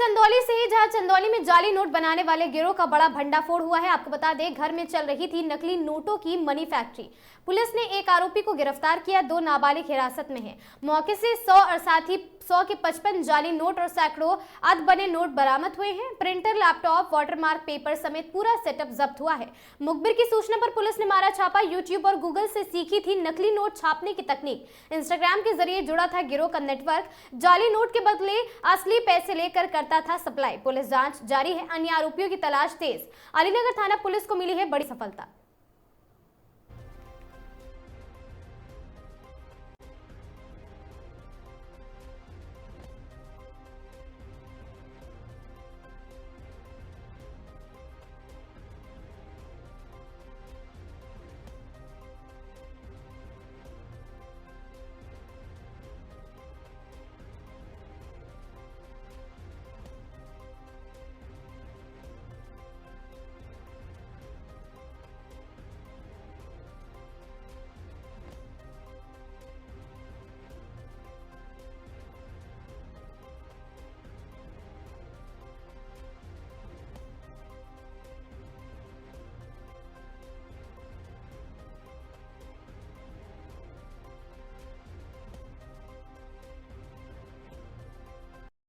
चंदौली से ही, जहां चंदौली में जाली नोट बनाने वाले गिरोह का बड़ा भंडाफोड़ हुआ है। आपको बता दें, घर में चल रही थी नकली नोटों की मनी फैक्ट्री। पुलिस ने एक आरोपी को गिरफ्तार किया, 2 नाबालिग हिरासत में हैं। मौके से 100 और साथ ही 100 के 55 जाली नोट और सैकड़ों अध बने नोट बरामद हुए हैं। प्रिंटर, लैपटॉप, वाटरमार्क पेपर समेत पूरा सेटअप जब्त हुआ है। मुखबिर की सूचना पर पुलिस ने मारा छापा। यूट्यूब और गूगल से सीखी थी नकली नोट छापने की तकनीक। इंस्टाग्राम के जरिए जुड़ा था गिरोह का नेटवर्क। जाली नोट के बदले असली पैसे लेकर करता था सप्लाई। पुलिस जांच जारी है, अन्य आरोपियों की तलाश तेज। अलीनगर थाना पुलिस को मिली है बड़ी सफलता।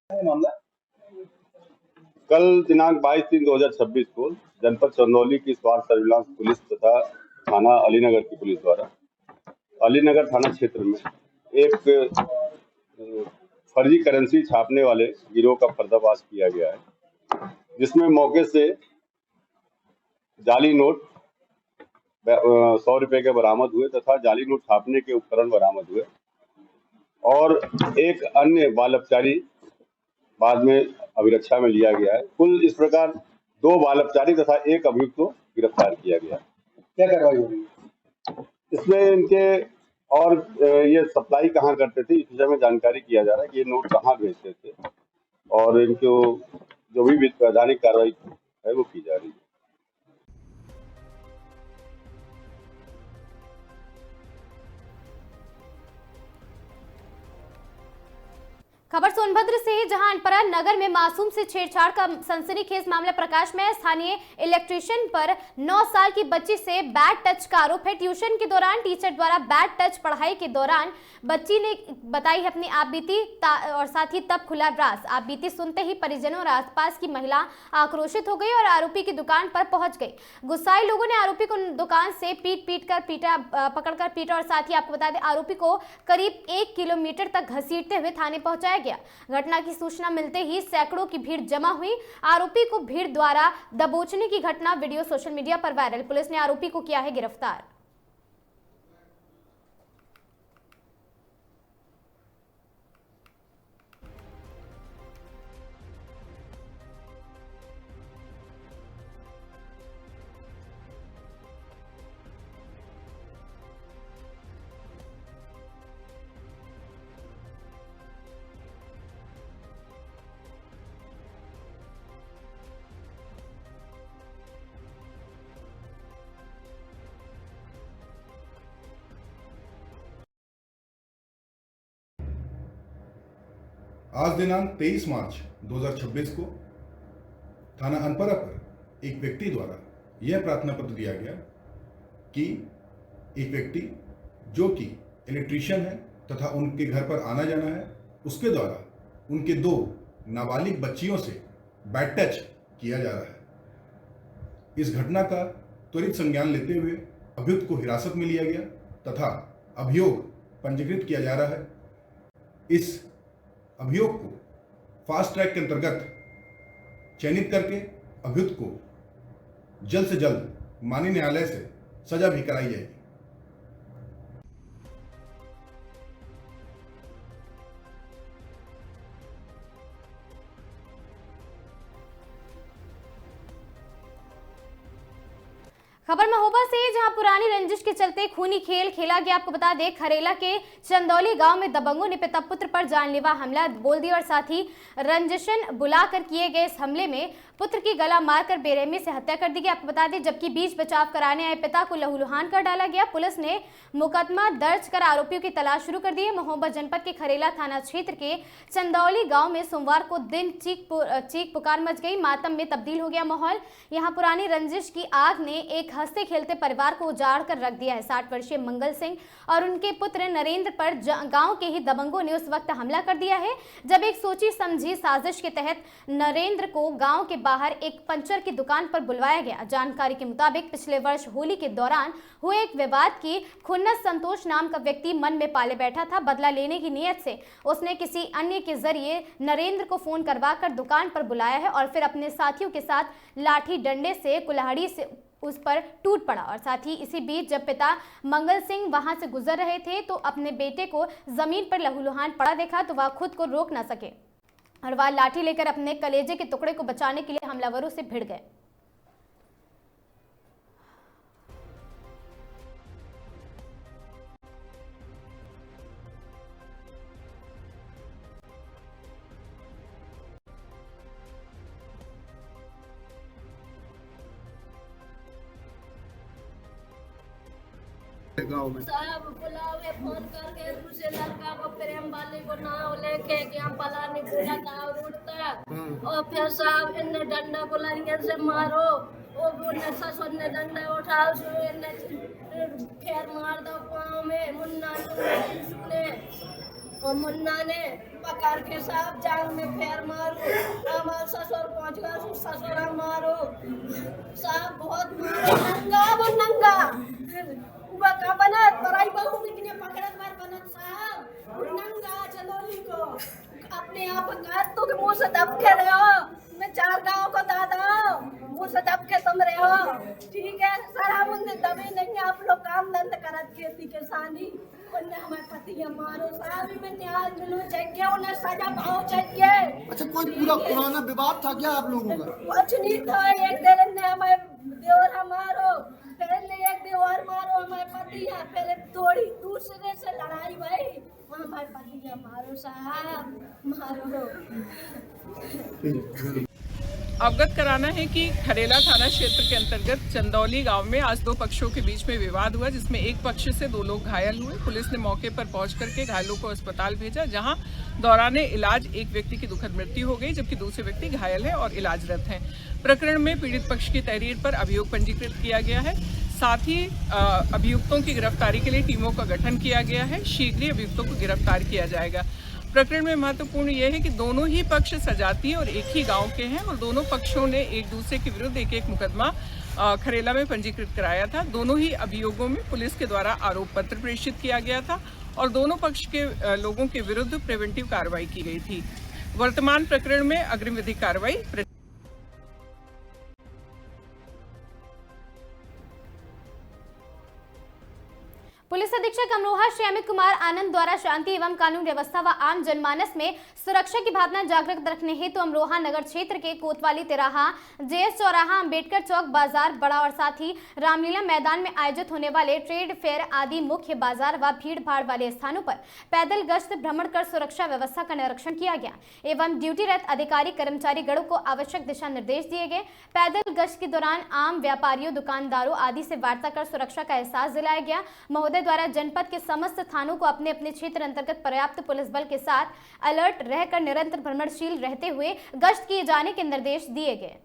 मामला कल दिनांक 22/3/2026 को जनपद चंदौली की स्वास्थ्य सर्विलांस पुलिस तथा थाना अलीनगर की पुलिस द्वारा अलीनगर थाना क्षेत्र में एक फर्जी करेंसी छापने वाले गिरोह का पर्दाफाश किया गया है, जिसमें मौके से जाली नोट 100 रुपए के बरामद हुए तथा जाली नोट छापने के उपकरण बरामद हुए और एक अन्य बाल अपचारी बाद में अभिरक्षा में लिया गया है। कुल इस प्रकार 2 बाल अपचारी तथा 1 अभियुक्त को गिरफ्तार किया गया। क्या कार्रवाई हो रही है इसमें? इनके और ये सप्लाई कहाँ करते थे इस विषय में जानकारी किया जा रहा है कि ये नोट कहाँ भेजते थे और इनको जो भी वैधानिक कार्रवाई है वो की जा रही है। खबर सोनभद्र से है, जहां अनपरा नगर में मासूम से छेड़छाड़ का सनसनीखेज मामला प्रकाश में है। स्थानीय इलेक्ट्रीशियन पर 9 साल की बच्ची से बैड टच का आरोप है। ट्यूशन के दौरान टीचर द्वारा बैड टच, पढ़ाई के दौरान बच्ची ने बताई है अपनी आपबीती और साथ ही तब खुला राज। आपबीती सुनते ही परिजनों और आसपास की महिला आक्रोशित हो गई और आरोपी की दुकान पर पहुंच गई। गुस्साए लोगों ने आरोपी को दुकान से पकड़कर पीटा और साथ ही आपको बता दें, आरोपी को करीब 1 किलोमीटर तक घसीटते हुए थाने पहुंचाया गया। घटना की सूचना मिलते ही सैकड़ों की भीड़ जमा हुई। आरोपी को भीड़ द्वारा दबोचने की घटना वीडियो सोशल मीडिया पर वायरल। पुलिस ने आरोपी को किया है गिरफ्तार। आज दिनांक 23 मार्च 2026 को थाना अनपरा पर एक व्यक्ति द्वारा यह प्रार्थना पत्र दिया गया कि एक व्यक्ति जो कि इलेक्ट्रीशियन है तथा उनके घर पर आना जाना है, उसके द्वारा उनके 2 नाबालिग बच्चियों से बैड टच किया जा रहा है। इस घटना का त्वरित संज्ञान लेते हुए अभियुक्त को हिरासत में लिया गया तथा अभियोग पंजीकृत किया जा रहा है। इस अभियोग को फास्ट ट्रैक के अंतर्गत चयनित करके अभियुक्त को जल्द से जल्द माननीय न्यायालय से सजा भी कराई जाएगी। खबर महोबा से, जहां पुरानी रंजिश के चलते खूनी खेल खेला गया। आपको बता दें, खरेला के चंदौली गांव में दबंगों ने पिता पुत्र पर जानलेवा हमला बोल दिया और साथ ही रंजिशन बुलाकर किए गए इस हमले में पुत्र की गला मारकर बेरहमी से हत्या कर दी गई। आपको बता दें, जबकि बीच बचाव कराने आए पिता को लहूलुहान कर डाला गया। पुलिस ने मुकदमा दर्ज कर आरोपियों की तलाश शुरू कर दी है। महोबा जनपद के खरेला थाना क्षेत्र के चंदौली गांव में सोमवार को दिन चीख पुकार मच गई। मातम में तब्दील हो गया माहौल। यहां पुरानी रंजिश की आग ने एक हंसते खेलते परिवार को उजाड़ कर रख दिया है। 60 वर्षीय मंगल सिंह और उनके पुत्र नरेंद्र पर गांव के ही दबंगों ने उस वक्त हमला कर दिया है जब एक सोची समझी साजिश के तहत नरेंद्र को गांव के बाहर एक पंचर की दुकान पर बुलवाया गया। जानकारी के मुताबिक पिछले वर्ष होली के दौरान हुए एक विवाद की खुन्नस संतोष नाम का व्यक्ति मन में पाले बैठा था। बदला लेने की नीयत से उसने किसी अन्य के जरिए नरेंद्र को फोन करवाकर दुकान पर बुलाया है और फिर अपने साथियों के साथ लाठी डंडे से कुल्हाड़ी से उस पर टूट पड़ा। और साथ ही इसी बीच जब पिता मंगल सिंह वहां से गुजर रहे थे तो अपने बेटे को जमीन पर लहूलुहान पड़ा देखा तो वह खुद को रोक न सके और वह लाठी लेकर अपने कलेजे के टुकड़े को बचाने के लिए हमलावरों से भिड़ गए। गाँव में साहब बुलावे फोन करके दूसरे लड़का को प्रेम वाले को नाव लेके कि हम पलानी बोला था उड़ता और फिर साहब इन्ने डंडा बुलाएंगे से मारो वो ससुर ने डंडा उठा फिर मार दो पाँव में मुन्ना ने और मुन्ना ने पकड़ के साहब जांग में फेर मारो। हमारा ससुर पहुंच गया ससुर मारो साहब बहुत मारो नंगा का बनत पराई बहू में पकड़त मार बनत साहब नंगा चंदौली को अपने आप का तो के मुंह से दब के रहे हो। मैं 4 गांव को दादा मुंह से दब के तुम रहे हो। ठीक है सारा मुंडे दबे नहीं आप लोग काम धंधा करत खेती किसानी उन्हें हमारे पति मारो साहब में न्याय मिलो चाहिए उन्हें सजा पाओ चाहिए। अच्छा कोई पूरा पुराना विवाद था क्या आप लोगों का? कुछ नहीं था। एक दिन ने हमारे देवर मारो पहले एक देवर मारो हमारे पति है पहले थोड़ी दूसरे से लड़ाई भाई वहाँ हमारे पति है मारो साहब मारो। अवगत कराना है कि खरेला थाना क्षेत्र के अंतर्गत चंदौली गांव में आज 2 पक्षों के बीच में विवाद हुआ जिसमें एक पक्ष से 2 लोग घायल हुए। पुलिस ने मौके पर पहुंच करके घायलों को अस्पताल भेजा जहां दौरान इलाज एक व्यक्ति की दुखद मृत्यु हो गई जबकि दूसरे व्यक्ति घायल है और इलाजरत हैं। प्रकरण में पीड़ित पक्ष की तहरीर पर अभियोग पंजीकृत किया गया है। साथ ही अभियुक्तों की गिरफ्तारी के लिए टीमों का गठन किया गया है। शीघ्र ही अभियुक्तों को गिरफ्तार किया जाएगा। प्रकरण में महत्वपूर्ण यह है कि दोनों ही पक्ष सजातीय और एक ही गांव के हैं और दोनों पक्षों ने एक दूसरे के विरुद्ध एक मुकदमा खरेला में पंजीकृत कराया था। दोनों ही अभियोगों में पुलिस के द्वारा आरोप पत्र प्रेषित किया गया था और दोनों पक्ष के लोगों के विरुद्ध प्रिवेंटिव कार्रवाई की गई थी। वर्तमान प्रकरण में अग्रिम विधिक कार्रवाई पुलिस अधीक्षक अमरोहा श्री अमित कुमार आनंद द्वारा शांति एवं कानून व्यवस्था व आम जनमानस में सुरक्षा की भावना जागृत रखने हेतु अमरोहा नगर क्षेत्र के कोतवाली तिराहा, जेएस चौराहा, अंबेडकर चौक बाजार बड़ा और साथ ही रामलीला मैदान में आयोजित होने वाले ट्रेड फेयर आदि मुख्य बाजार व भीड़ भाड़ वाले स्थानों पर पैदल गश्त भ्रमण कर सुरक्षा व्यवस्था का निरीक्षण किया गया एवं ड्यूटीरत अधिकारी कर्मचारी गणों को आवश्यक दिशा निर्देश दिए गए। पैदल गश्त के दौरान आम व्यापारियों, दुकानदारों आदि से वार्ता कर सुरक्षा का एहसास दिलाया गया। महोदय द्वारा जनपद के समस्त थानों को अपने अपने क्षेत्र अंतर्गत पर्याप्त पुलिस बल के साथ अलर्ट रहकर निरंतर भ्रमणशील रहते हुए गश्त किए जाने के निर्देश दिए गए।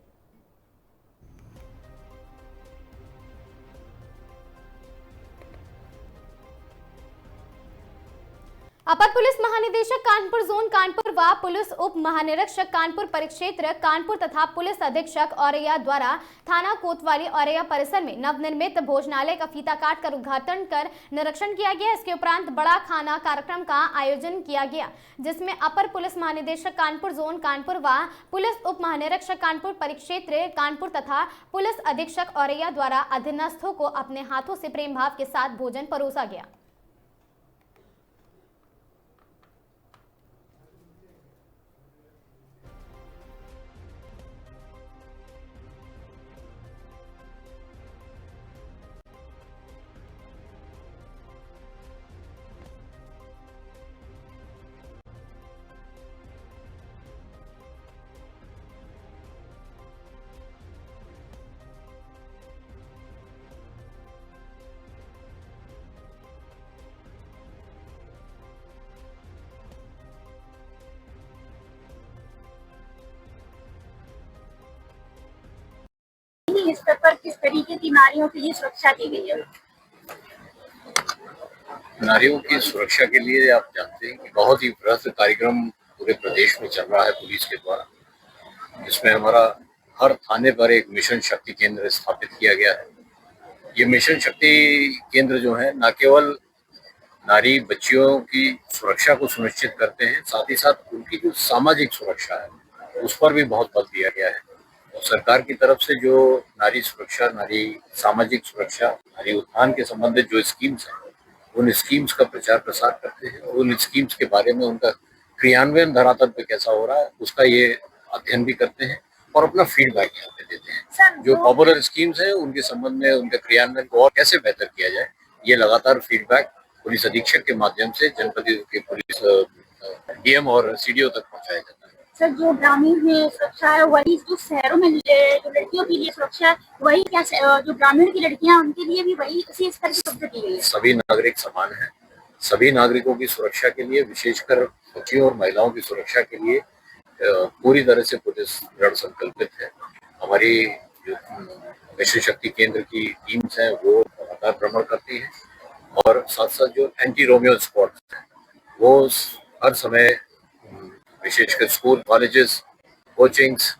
अपर पुलिस महानिदेशक कानपुर जोन कानपुर व पुलिस उप महानिरीक्षक कानपुर परिक्षेत्र कानपुर तथा पुलिस अधीक्षक औरैया द्वारा थाना कोतवाली औरैया परिसर में नवनिर्मित भोजनालय का फीता काट कर उद्घाटन कर निरीक्षण किया गया। इसके उपरांत बड़ा खाना कार्यक्रम का आयोजन किया गया जिसमें अपर पुलिस महानिदेशक कानपुर जोन कानपुर व पुलिस उप महानिरीक्षक कानपुर परिक्षेत्र कानपुर तथा पुलिस अधीक्षक औरैया द्वारा अधीनस्थों को अपने हाथों से प्रेम भाव के साथ भोजन परोसा गया। स्थानीय स्तर पर किस तरीके की नारियों के लिए सुरक्षा की गई है? नारियों की सुरक्षा के लिए आप जानते हैं कि बहुत ही बृहत कार्यक्रम पूरे प्रदेश में चल रहा है पुलिस के द्वारा, जिसमें हमारा हर थाने पर एक मिशन शक्ति केंद्र स्थापित किया गया है। ये मिशन शक्ति केंद्र जो है न केवल नारी बच्चियों की सुरक्षा को सुनिश्चित करते हैं, साथ ही साथ उनकी जो सामाजिक सुरक्षा है उस पर भी बहुत बल दिया गया है। और सरकार की तरफ से जो नारी सुरक्षा, नारी सामाजिक सुरक्षा, नारी उत्थान के संबंधित जो स्कीम्स हैं, उन स्कीम्स का प्रचार प्रसार करते हैं और उन स्कीम्स के बारे में उनका क्रियान्वयन धरातल पे कैसा हो रहा है उसका ये अध्ययन भी करते हैं और अपना फीडबैक यहाँ पे देते हैं। जो पॉपुलर स्कीम्स हैं उनके संबंध में उनके क्रियान्वयन को और कैसे बेहतर किया जाए, ये लगातार फीडबैक पुलिस अधीक्षक के माध्यम से जनपद के पुलिस डीएम और सीडीओ तक पहुँचाया जाता है। सर, जो ग्रामीण में सुरक्षा है वही जो शहरों में जो लड़कियों के लिए सुरक्षा है वही क्या जो ग्रामीण की लड़कियां उनके लिए भी वही उसी स्तर की सुरक्षा की गई है? सभी नागरिक समान हैं। सभी नागरिकों की सुरक्षा के लिए, विशेषकर बच्चियों और महिलाओं की सुरक्षा के लिए पूरी तरह से पुलिस दृढ़ संकल्पित है। हमारी जो मिशन शक्ति केंद्र की टीम्स हैं वो लगातार भ्रमण करती है और साथ साथ जो एंटी रोमियो स्क्वाड्स हैं वो हर समय विशेषकर स्कूल, कॉलेजेस, कोचिंग्स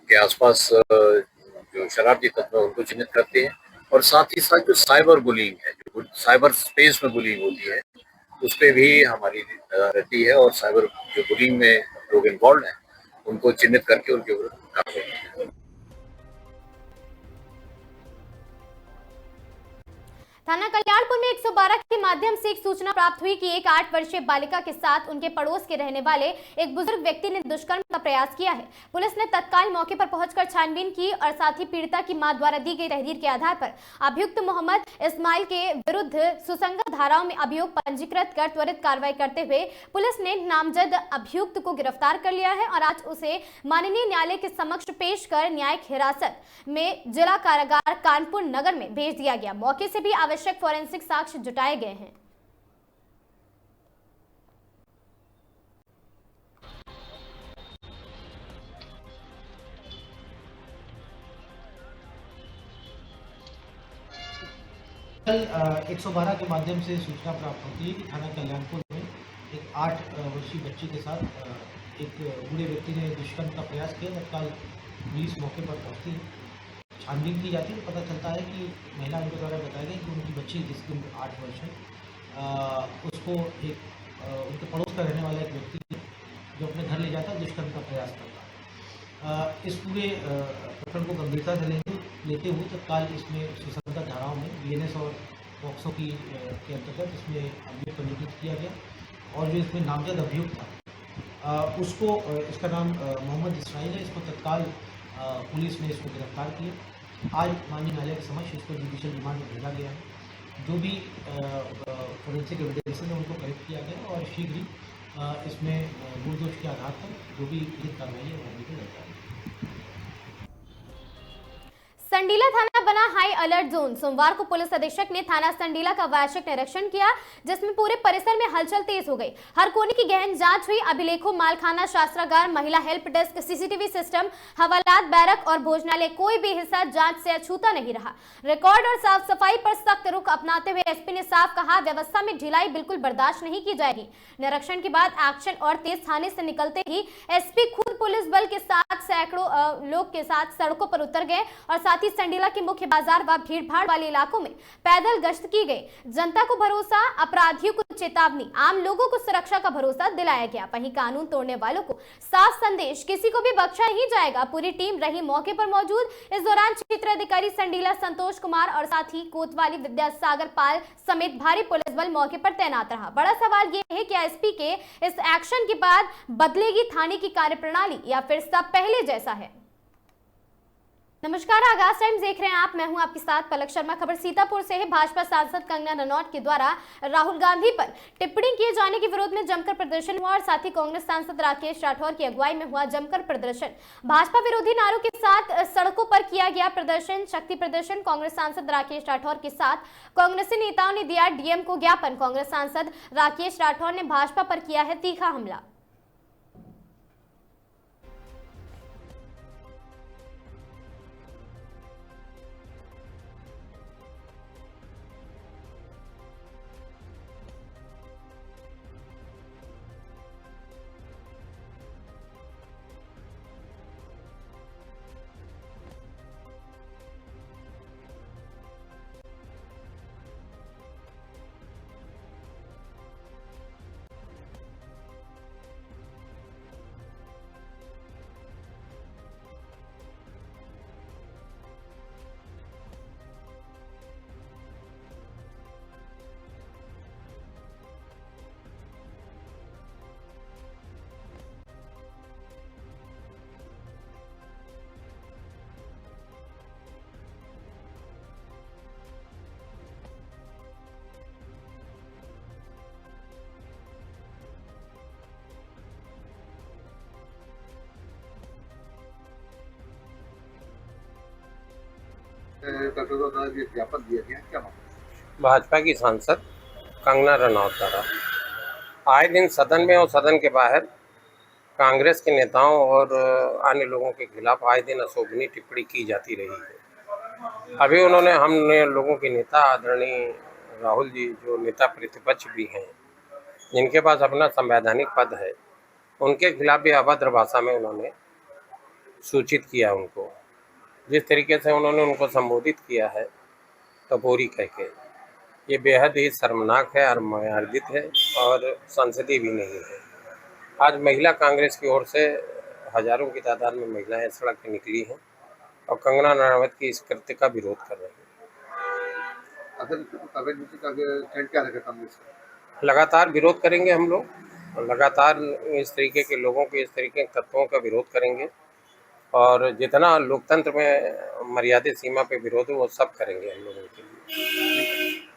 के आसपास जो शरारती तत्व है उनको चिन्हित करते हैं और साथ ही साथ जो साइबर बुलिंग है, जो साइबर स्पेस में बुलिंग होती है उस पर भी हमारी रहती है और साइबर जो बुलिंग में लोग इन्वॉल्व हैं उनको चिन्हित करके उनके विरुद्ध कार्रवाई करते हैं। थाना कल्याणपुर में 112 के माध्यम से एक सूचना प्राप्त हुई कि एक 8 वर्षीय बालिका के साथ उनके पड़ोस के रहने वाले एक बुजुर्ग व्यक्ति ने दुष्कर्म का प्रयास किया है। पुलिस ने तत्काल मौके पर पहुंचकर छानबीन की और साथ ही पीड़िता की मां द्वारा दी गई तहरीर के आधार पर अभियुक्त मोहम्मद इस्माइल के विरुद्ध सुसंगत धाराओं में अभियोग पंजीकृत कर त्वरित कार्रवाई करते हुए पुलिस ने नामजद अभियुक्त को गिरफ्तार कर लिया है और आज उसे माननीय न्यायालय के समक्ष पेश कर न्यायिक हिरासत में जिला कारागार कानपुर नगर में भेज दिया गया। मौके से भी आवश्यक फॉरेंसिक साक्ष्य जुटाए गए हैं। कल 112 के माध्यम से सूचना प्राप्त होती है कि थाना कल्याणपुर में एक 8 वर्षीय बच्ची के साथ एक बूढ़े व्यक्ति ने दुष्कर्म का प्रयास किया। तत्काल पुलिस मौके पर पहुंचती है, छानबीन की जाती है। पता चलता है कि महिला उनके द्वारा बताया गया कि उनकी बच्ची जिसकी 8 वर्ष है उसको एक उनके पड़ोस का रहने वाला एक व्यक्ति जो अपने घर ले जाता है दुष्कर्म का प्रयास करता है। इस पूरे प्रकरण को गंभीरता से लेते हुए तत्काल इसमें सुसंगत धाराओं में बीएनएस और पॉक्सो के अंतर्गत इसमें अभियोग पंजीकृत किया गया और जो इसमें नामजद अभियुक्त था उसको, इसका नाम मोहम्मद इस्माइल है, इसको तत्काल पुलिस ने इसको गिरफ्तार किया। आज माननीय न्यायालय के समक्ष इसको जुडिशियल रिमांड में भेजा गया है। जो भी फोरेंसिक एविडेंस है उनको कलेक्ट किया गया और शीघ्र ही इसमें मूल दोष के आधार पर जो भी विधिक कार्रवाई है वो होने को लगता है। संडीला थाना बना हाई अलर्ट जोन। सोमवार को पुलिस अधीक्षक ने थाना संडीला का वार्षिक निरीक्षण किया, जिसमें पूरे परिसर में हलचल तेज हो गई। हर कोने की गहन जांच हुई। अभिलेखों, मालखाना, शास्त्रागार, महिला हेल्प डेस्क, सीसीटीवी सिस्टम, हवालात, बैरक और भोजनालय, कोई भी हिस्सा जांच से अछूता नहीं रहा। रिकॉर्ड और साफ सफाई पर सख्त रुख अपनाते हुए एसपी ने साफ कहा, व्यवस्था में ढिलाई बिल्कुल बर्दाश्त नहीं की जाएगी। निरीक्षण के बाद एक्शन और तेज थाने से निकलते ही एसपी खुद पुलिस बल के साथ सैकड़ों लोग के साथ सड़कों पर उतर गए और साथ ही संडीला के मुख्य बाजार व भीड़ भाड़ वाले इलाकों में पैदल गश्त की गई। जनता को भरोसा, अपराधियों को चेतावनी, आम लोगों को सुरक्षा का भरोसा दिलाया गया। वहीं कानून तोड़ने वालों को साफ संदेश, किसी को भी बख्शा नहीं जाएगा। पूरी टीम रही मौके पर मौजूद। इस दौरान क्षेत्र अधिकारी संडीला संतोष कुमार और साथ ही कोतवाली विद्यासागर पाल समेत भारी पुलिस बल मौके पर तैनात रहा। बड़ा सवाल यह है कि एसपी के इस एक्शन के बाद बदलेगी थाने की कार्यप्रणाली या फिर सब पहले जैसा है। नमस्कार, आगाज टाइम्स देख रहे हैं आप। मैं हूं आपके साथ पलक शर्मा। खबर सीतापुर से है। भाजपा सांसद कंगना रनौत के द्वारा राहुल गांधी पर टिप्पणी किए जाने के विरोध में जमकर प्रदर्शन हुआ और साथ ही कांग्रेस सांसद राकेश राठौर की अगुवाई में हुआ जमकर प्रदर्शन। भाजपा विरोधी नारों के साथ सड़कों पर किया गया प्रदर्शन, शक्ति प्रदर्शन। कांग्रेस सांसद राकेश राठौर के साथ कांग्रेसी नेताओं ने दिया डीएम को ज्ञापन। कांग्रेस सांसद राकेश राठौर ने भाजपा पर किया है तीखा हमला। ज्ञापन दिया गया, क्या मामला? भाजपा की सांसद कंगना रनौत द्वारा आए दिन सदन में और सदन के बाहर कांग्रेस के नेताओं और अन्य लोगों के खिलाफ आए दिन अशोभनीय टिप्पणी की जाती रही है। अभी उन्होंने हमने लोगों के नेता आदरणीय राहुल जी, जो नेता प्रतिपक्ष भी हैं, जिनके पास अपना संवैधानिक पद है, उनके खिलाफ भी अभद्र भाषा में उन्होंने सूचित किया। उनको जिस तरीके से उन्होंने उनको संबोधित किया है टपोरी कह के, ये बेहद ही शर्मनाक है, अमर्यादित है और संसदीय भी नहीं है। आज महिला कांग्रेस की ओर से हजारों की तादाद में महिलाएं सड़क पर निकली हैं और कंगना रनौत की इस कृत्य का विरोध कर रही हैं। लगातार विरोध करेंगे हम लोग, लगातार इस तरीके के लोगों के, इस तरीके के तत्वों का विरोध करेंगे और जितना लोकतंत्र में मर्यादित सीमा पे विरोध हो वो सब करेंगे हम लोगों के लिए।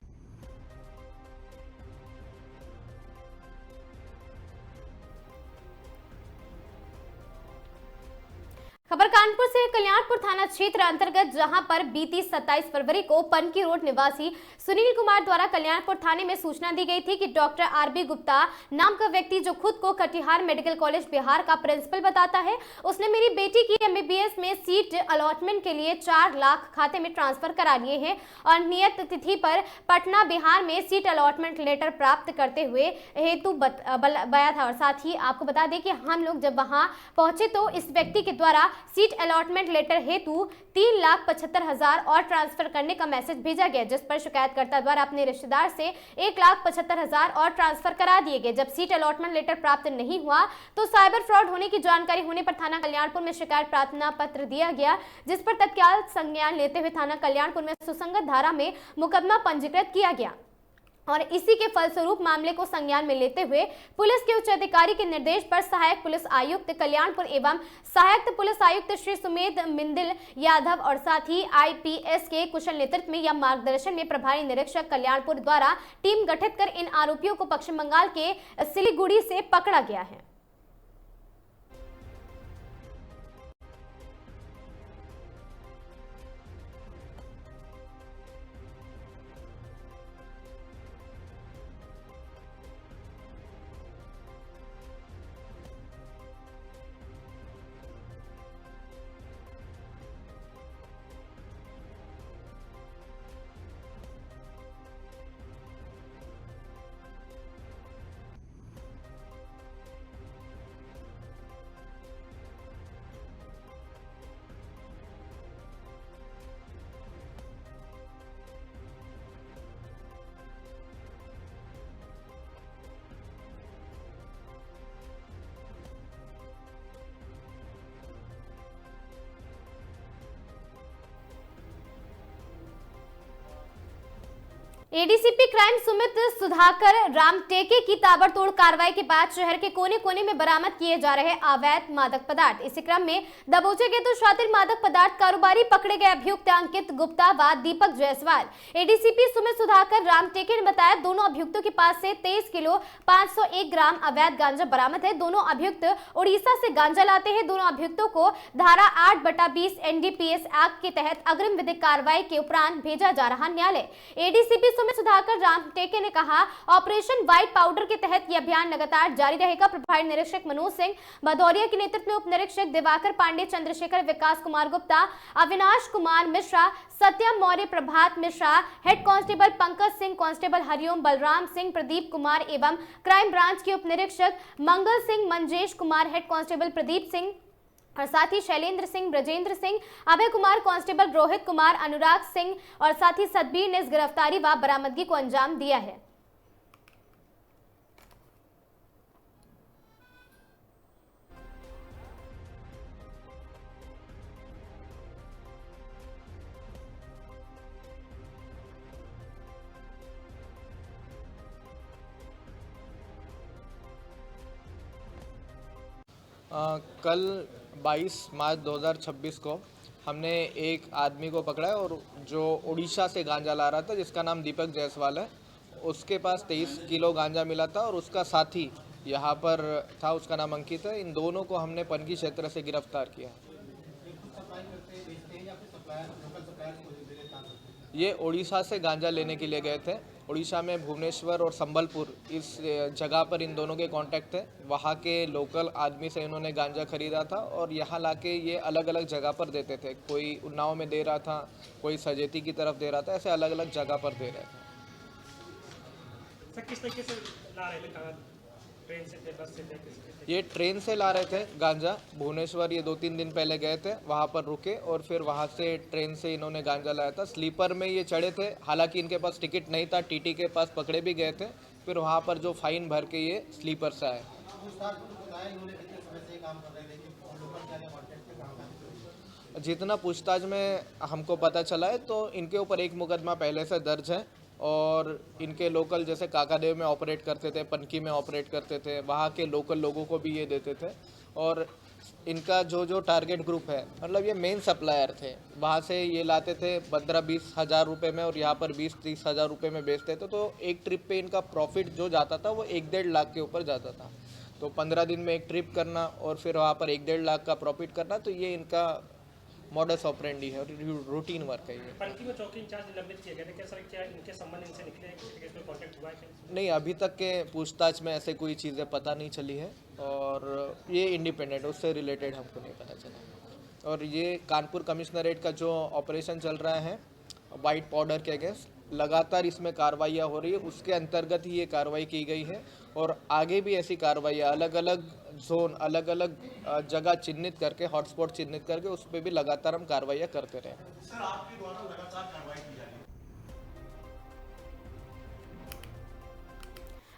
खबर कानपुर से कल्याणपुर थाना क्षेत्र अंतर्गत, जहां पर बीती 27 फरवरी को पनकी रोड निवासी सुनील कुमार द्वारा कल्याणपुर थाने में सूचना दी गई थी कि डॉक्टर आरबी गुप्ता नाम का व्यक्ति, जो खुद को कटिहार मेडिकल कॉलेज बिहार का प्रिंसिपल बताता है, उसने मेरी बेटी की एमबीबीएस में सीट अलॉटमेंट के लिए 4 लाख खाते में ट्रांसफर करा लिए हैं और नियत तिथि पर पटना बिहार में सीट अलॉटमेंट लेटर प्राप्त करते हुए हेतु बताया था। और साथ ही आपको बता दें कि हम लोग जब वहां पहुंचे तो इस व्यक्ति के द्वारा सीट अलॉटमेंट लेटर हेतु 3,75,000 और ट्रांसफर करने का मैसेज भेजा गया, जिस पर शिकायतकर्ता द्वारा अपने रिश्तेदार से 1,75,000 और ट्रांसफर करा दिए गए। जब सीट अलॉटमेंट लेटर प्राप्त नहीं हुआ तो साइबर फ्रॉड होने की जानकारी होने पर थाना कल्याणपुर में शिकायत प्रार्थना पत्र दिया गया, जिस पर तत्काल संज्ञान लेते हुए थाना कल्याणपुर में सुसंगत धारा में मुकदमा पंजीकृत किया गया और इसी के फलस्वरूप मामले को संज्ञान में लेते हुए पुलिस के उच्च अधिकारी के निर्देश पर सहायक पुलिस आयुक्त कल्याणपुर एवं सहायक पुलिस आयुक्त श्री सुमेध मिंदिल यादव और साथ ही आईपीएस के कुशल नेतृत्व में या मार्गदर्शन में प्रभारी निरीक्षक कल्याणपुर द्वारा टीम गठित कर इन आरोपियों को पश्चिम बंगाल के सिलीगुड़ी से पकड़ा गया है। एडीसीपी क्राइम सुमित सुधाकर रामटेके की ताबड़तोड़ कार्रवाई के बाद शहर के कोने कोने में बरामद किए जा रहे अवैध मादक पदार्थ। इसी क्रम में दबोचे गए तो शातिर मादक पदार्थ कारोबारी पकड़े गए अभियुक्त अंकित गुप्ता व दीपक जायसवाल। एडीसीपी सुमित सुधाकर रामटेके ने बताया, दोनों अभियुक्तों के पास से 23 किलो 501 ग्राम अवैध गांजा बरामद है। दोनों अभियुक्त उड़ीसा से गांजा लाते हैं। दोनों अभियुक्तों को धारा 8/20 एनडीपीएस एक्ट के तहत अग्रिम विधिक कार्रवाई के उपरांत भेजा जा रहा न्यायालय। एडीसीपी सुमित सुधाकर रामटेके ने कहा, ऑपरेशन व्हाइट पाउडर के तहत यह अभियान लगातार जारी रहेगा। प्रभारी निरीक्षक मनोज सिंह भदौरिया के नेतृत्व में उप निरीक्षक Diwakar Pandey, Chandrashekhar, Vikas Kumar Gupta, Avinash Kumar Mishra, Satyam Maurya, Prabhat Mishra, head constable Pankaj Singh, constable Hariom, Balram Singh, Pradeep Kumar एवं क्राइम ब्रांच के उप निरीक्षक मंगल सिंह, मंजेश कुमार, हेड कांस्टेबल प्रदीप सिंह और साथ ही शैलेंद्र सिंह, ब्रजेंद्र सिंह, अभय कुमार, कांस्टेबल रोहित कुमार, अनुराग सिंह और साथ ही सतबीर ने इस गिरफ्तारी व बरामदगी को अंजाम दिया है। कल 22 मार्च 2026 को हमने एक आदमी को पकड़ा है और जो उड़ीसा से गांजा ला रहा था, जिसका नाम दीपक जायसवाल है। उसके पास 23 किलो गांजा मिला था और उसका साथी यहाँ पर था, उसका नाम अंकित है। इन दोनों को हमने पनकी क्षेत्र से गिरफ्तार किया। ये उड़ीसा से गांजा लेने के लिए गए थे। उड़ीसा में भुवनेश्वर और संबलपुर इस जगह पर इन दोनों के कांटेक्ट थे। वहाँ के लोकल आदमी से इन्होंने गांजा खरीदा था और यहाँ लाके ये अलग अलग जगह पर देते थे। कोई उन्नाव में दे रहा था, कोई सजेती की तरफ दे रहा था, ऐसे अलग अलग जगह पर दे रहे थे। किस तरीके से ला रहे थे? ट्रेन से थे, बस से थे? ये ट्रेन से ला रहे थे गांजा। भुवनेश्वर ये 2-3 दिन पहले गए थे, वहाँ पर रुके और फिर वहाँ से ट्रेन से इन्होंने गांजा लाया था। स्लीपर में ये चढ़े थे, हालांकि इनके पास टिकट नहीं था, टीटी के पास पकड़े भी गए थे। फिर वहाँ पर जो फाइन भर के ये स्लीपर से आए। जितना पूछताछ में हमको पता चला है तो इनके ऊपर एक मुकदमा पहले से दर्ज है और इनके लोकल जैसे काकादेव में ऑपरेट करते थे, पनकी में ऑपरेट करते थे, वहाँ के लोकल लोगों को भी ये देते थे। और इनका जो टारगेट ग्रुप है, मतलब ये मेन सप्लायर थे, वहाँ से ये लाते थे 15-20 हज़ार रुपये में और यहाँ पर 20-30 हज़ार रुपये में बेचते थे। तो एक ट्रिप पे इनका प्रॉफिट जो जाता था वो 1-1.5 लाख के ऊपर जाता था। तो 15 दिन में एक ट्रिप करना और फिर वहाँ पर 1-1.5 लाख का प्रॉफिट करना, तो ये इनका मॉडस ऑपरेंडी है, रूटीन वर्क है ये। पनकी में चौकी इंचार्ज निलंबित किए गए थे, क्या सर क्या इनके संबंध इनसे निकले हैं? कोई कांटेक्ट हुआ है क्या? नहीं, अभी तक के पूछताछ में ऐसे कोई चीज़ें पता नहीं चली है और ये इंडिपेंडेंट, उससे रिलेटेड हमको नहीं पता चला। और ये कानपुर कमिश्नरेट का जो ऑपरेशन चल रहा है वाइट पाउडर के अगेंस्ट, लगातार इसमें कार्रवाइयाँ हो रही है, उसके अंतर्गत ही ये कार्रवाई की गई है और आगे भी ऐसी कार्रवाइयाँ अलग अलग जोन, अलग अलग जगह चिन्हित करके, हॉटस्पॉट चिन्हित करके उस पर भी लगातार हम कार्रवाइयाँ करते रहे। सर, आपके द्वारा लगातार कार्रवाई की जा रही है।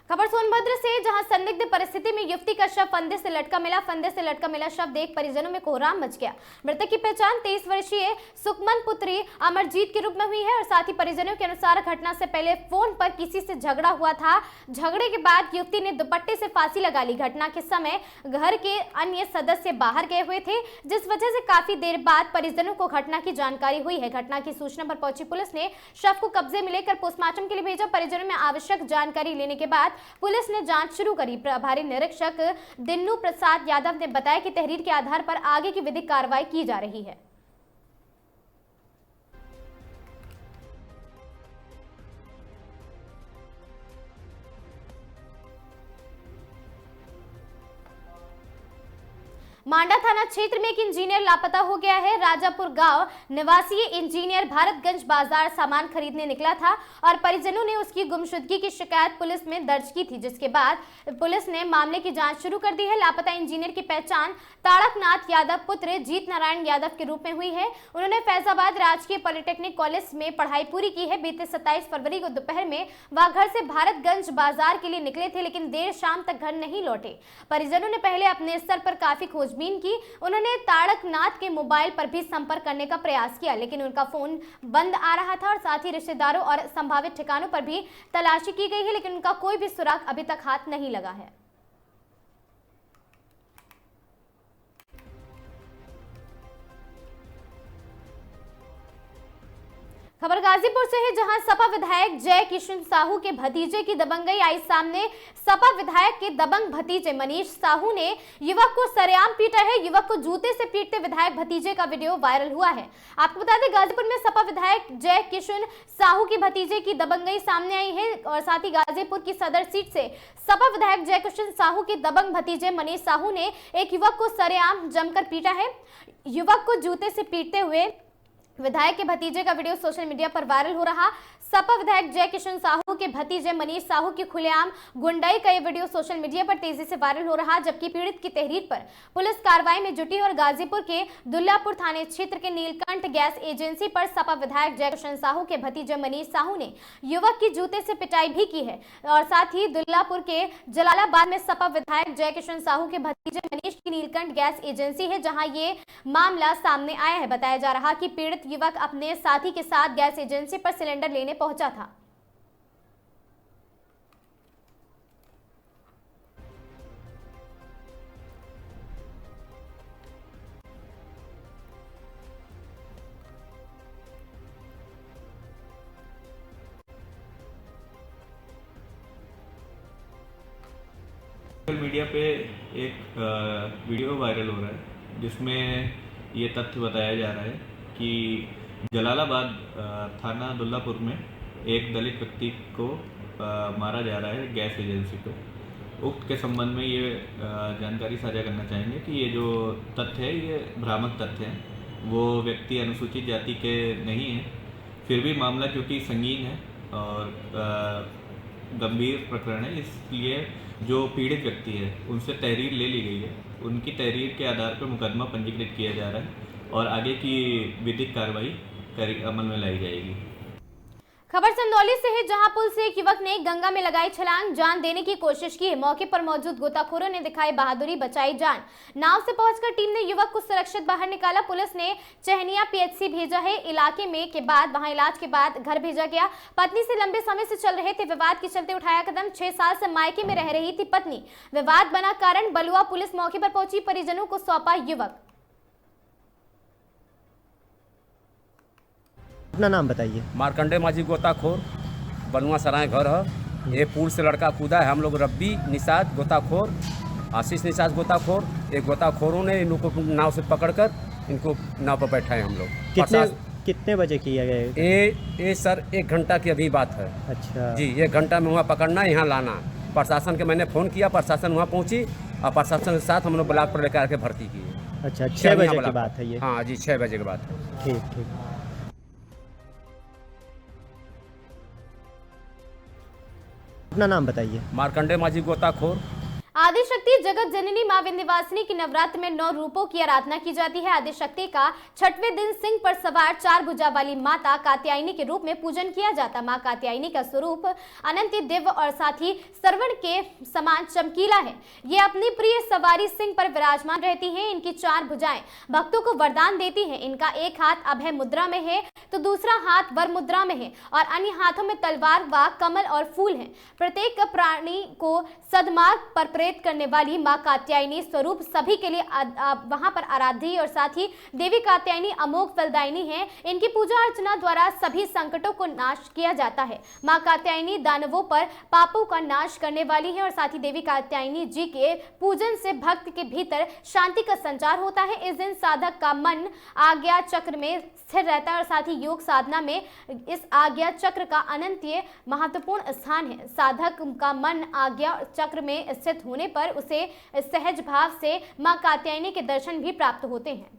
खबर सोनभद्र से, जहां संदिग्ध परिस्थिति में युवती का शव फंदे से लटका मिला। फंदे से लटका मिला शव देख परिजनों में कोहराम मच गया। मृतक की पहचान 23 वर्षीय सुकमन पुत्री अमरजीत के रूप में हुई है और साथ ही परिजनों के अनुसार घटना से पहले फोन पर किसी से झगड़ा हुआ था। झगड़े के बाद युवती ने दुपट्टे से फांसी लगा ली। घटना के समय घर के अन्य सदस्य बाहर गए हुए थे, जिस वजह से काफी देर बाद परिजनों को घटना की जानकारी हुई है। घटना की सूचना पर पहुंची पुलिस ने शव को कब्जे में लेकर पोस्टमार्टम के लिए भेजा। परिजनों में आवश्यक जानकारी लेने के बाद पुलिस ने जांच शुरू करी। प्रभारी निरीक्षक दिन्नू प्रसाद यादव ने बताया कि तहरीर के आधार पर आगे की विधिक कार्रवाई की जा रही है। मांडा थाना क्षेत्र में एक इंजीनियर लापता हो गया है। राजापुर गांव निवासी इंजीनियर भारतगंज बाजार सामान खरीदने निकला था और परिजनों ने उसकी गुमशुदगी की शिकायत पुलिस में दर्ज की थी, जिसके बाद पुलिस ने मामले की जांच शुरू कर दी है। लापता इंजीनियर की पहचान ताड़कनाथ यादव पुत्र जीत नारायण यादव के रूप में हुई है। उन्होंने फैजाबाद राजकीय पॉलिटेक्निक कॉलेज में पढ़ाई पूरी की है। बीते 27 फरवरी को दोपहर में वह घर से भारतगंज बाजार के लिए निकले थे, लेकिन देर शाम तक घर नहीं लौटे। परिजनों ने पहले अपने स्तर पर काफी खोजबीन की। उन्होंने ताड़कनाथ के मोबाइल पर भी संपर्क करने का प्रयास किया, लेकिन उनका फोन बंद आ रहा था और साथ ही रिश्तेदारों और संभावित ठिकानों पर भी तलाशी की गई है, लेकिन उनका कोई भी सुराग अभी तक हाथ नहीं लगा है। खबर गाजीपुर से है, जहां सपा विधायक जय किशन साहू के भतीजे की दबंगई आई सामने। सपा विधायक के दबंग भतीजे मनीष साहू ने युवक को सरेआम पीटा है। युवक को जूते से पीटते विधायक भतीजे का वीडियो वायरल हुआ है। आपको बता दें, गाजीपुर में सपा विधायक जय किशन साहू के भतीजे की दबंगई सामने आई है और साथ ही गाजीपुर की सदर सीट से सपा विधायक जय किशन साहू के दबंग भतीजे मनीष साहू ने एक युवक को सरेआम जमकर पीटा है। युवक को जूते से पीटते हुए विधायक के भतीजे का वीडियो सोशल मीडिया पर वायरल हो रहा। सपा विधायक जय किशन साहू के भतीजे मनीष साहू की खुलेआम गुंडाई का ये वीडियो सोशल मीडिया पर तेजी से वायरल हो रहा, जबकि पीड़ित की तहरीर पर पुलिस कार्रवाई में जुटी और गाजीपुर के दुल्लापुर थाने क्षेत्र के नीलकंठ गैस एजेंसी पर सपा विधायक जय किशन साहू के भतीजे मनीष साहू ने युवक की जूते से पिटाई भी की है। और साथ ही दुल्लापुर के जलालाबाद में सपा विधायक जय किशन साहू के भतीजे मनीष की नीलकंठ गैस एजेंसी है, जहां ये मामला सामने आया है। बताया जा रहा कि पीड़ित युवक अपने साथी के साथ गैस एजेंसी पर सिलेंडर लेने पहुंचा था। सोशल मीडिया पे एक वीडियो वायरल हो रहा है जिसमें ये तथ्य बताया जा रहा है कि जलालाबाद थाना दुल्लापुर में एक दलित व्यक्ति को मारा जा रहा है गैस एजेंसी को। उक्त के संबंध में ये जानकारी साझा करना चाहेंगे कि ये जो तथ्य है ये भ्रामक तथ्य है। वो व्यक्ति अनुसूचित जाति के नहीं है, फिर भी मामला क्योंकि संगीन है और गंभीर प्रकरण है, इसलिए जो पीड़ित व्यक्ति है उनसे तहरीर ले ली गई है। उनकी तहरीर के आधार पर मुकदमा पंजीकृत किया जा रहा है और आगे की विधिक कार्रवाई अमल में लाई जाएगी। खबर चंदौली से है, जहां पुल से एक युवक ने गंगा में लगाई छलांग, जान देने की कोशिश की। मौके पर मौजूद गोताखोरों ने दिखाई बहादुरी, बचाई जान। नाव से पहुंचकर टीम ने युवक को सुरक्षित बाहर निकाला। पुलिस ने चहनिया पीएचसी भेजा है। इलाके में के बाद वहां इलाज के बाद घर भेजा गया। पत्नी से लंबे समय से चल रहे थे विवाद के चलते उठाया कदम। 6 साल से मायके में रह रही थी पत्नी, विवाद बना कारण। बलुआ पुलिस मौके पर पहुंची, परिजनों को सौंपा युवक। अपना नाम बताइए। मार्कंडे माझी गोताखोर, बनुआ सराय घर है। ये पुल से लड़का कूदा है। हम लोग रब्बी निषाद गोताखोर, आशीष निषाद गोताखोर, एक गोताखोरों ने इनको नाव से पकड़कर इनको नाव पर बैठाए हम लोग। कितने बजे किया गया? ये सर 1 घंटा की अभी बात है। अच्छा जी, 1 घंटा में वहाँ पकड़ना, यहाँ लाना। प्रशासन के मैंने फ़ोन किया, प्रशासन वहाँ पहुँची और प्रशासन के साथ हम लोग ब्लॉक पर लेकर आके भर्ती किए। अच्छा, 6 बजे की बात है ये? हाँ जी, 6 बजे की बात है। ठीक। अपना नाम बताइए। मार्कंडे माझी गोताखोर। आदिशक्ति जगत जननी मां विंध्यवासिनी की नवरात्र में 9 रूपों की आराधना की जाती है। आदिशक्ति का 6वें दिन सिंह पर सवार 4 भुजा वाली माता कात्यायनी के रूप में पूजन किया जाता। मां कात्यायनी का स्वरूप अनंत दिव्य और साथ ही श्रवण के समान चमकीला है। ये अपनी प्रिय सवारी सिंह पर विराजमान रहती हैं। इनकी 4 भुजाएं भक्तों को वरदान देती हैं। इनका एक हाथ अभय मुद्रा में है तो दूसरा हाथ वर मुद्रा में है और अन्य हाथों में तलवार व कमल और फूल हैं। प्रत्येक प्राणी को सद्मार्ग पर प्रेरित करने वाली मां कात्यायनी स्वरूप सभी के लिए वहां पर आराध्य और साथ ही देवी कात्यायनी अमोघ फलदायिनी है। इनकी पूजा अर्चना द्वारा सभी संकटों को नाश किया जाता है। मां कात्यायनी दानवों पर पापों का नाश करने वाली है और साथ ही देवी कात्यायनी जी के पूजन से भक्त के भीतर शांति का संचार होता है। इस दिन साधक का मन आज्ञा चक्र में स्थिर रहता है और साथ ही योग साधना में इस आज्ञा चक्र का अनंत महत्वपूर्ण स्थान है। साधक का मन आज्ञा चक्र में स्थित होने पर उसे सहज भाव से मां कात्यायनी के दर्शन भी प्राप्त होते हैं।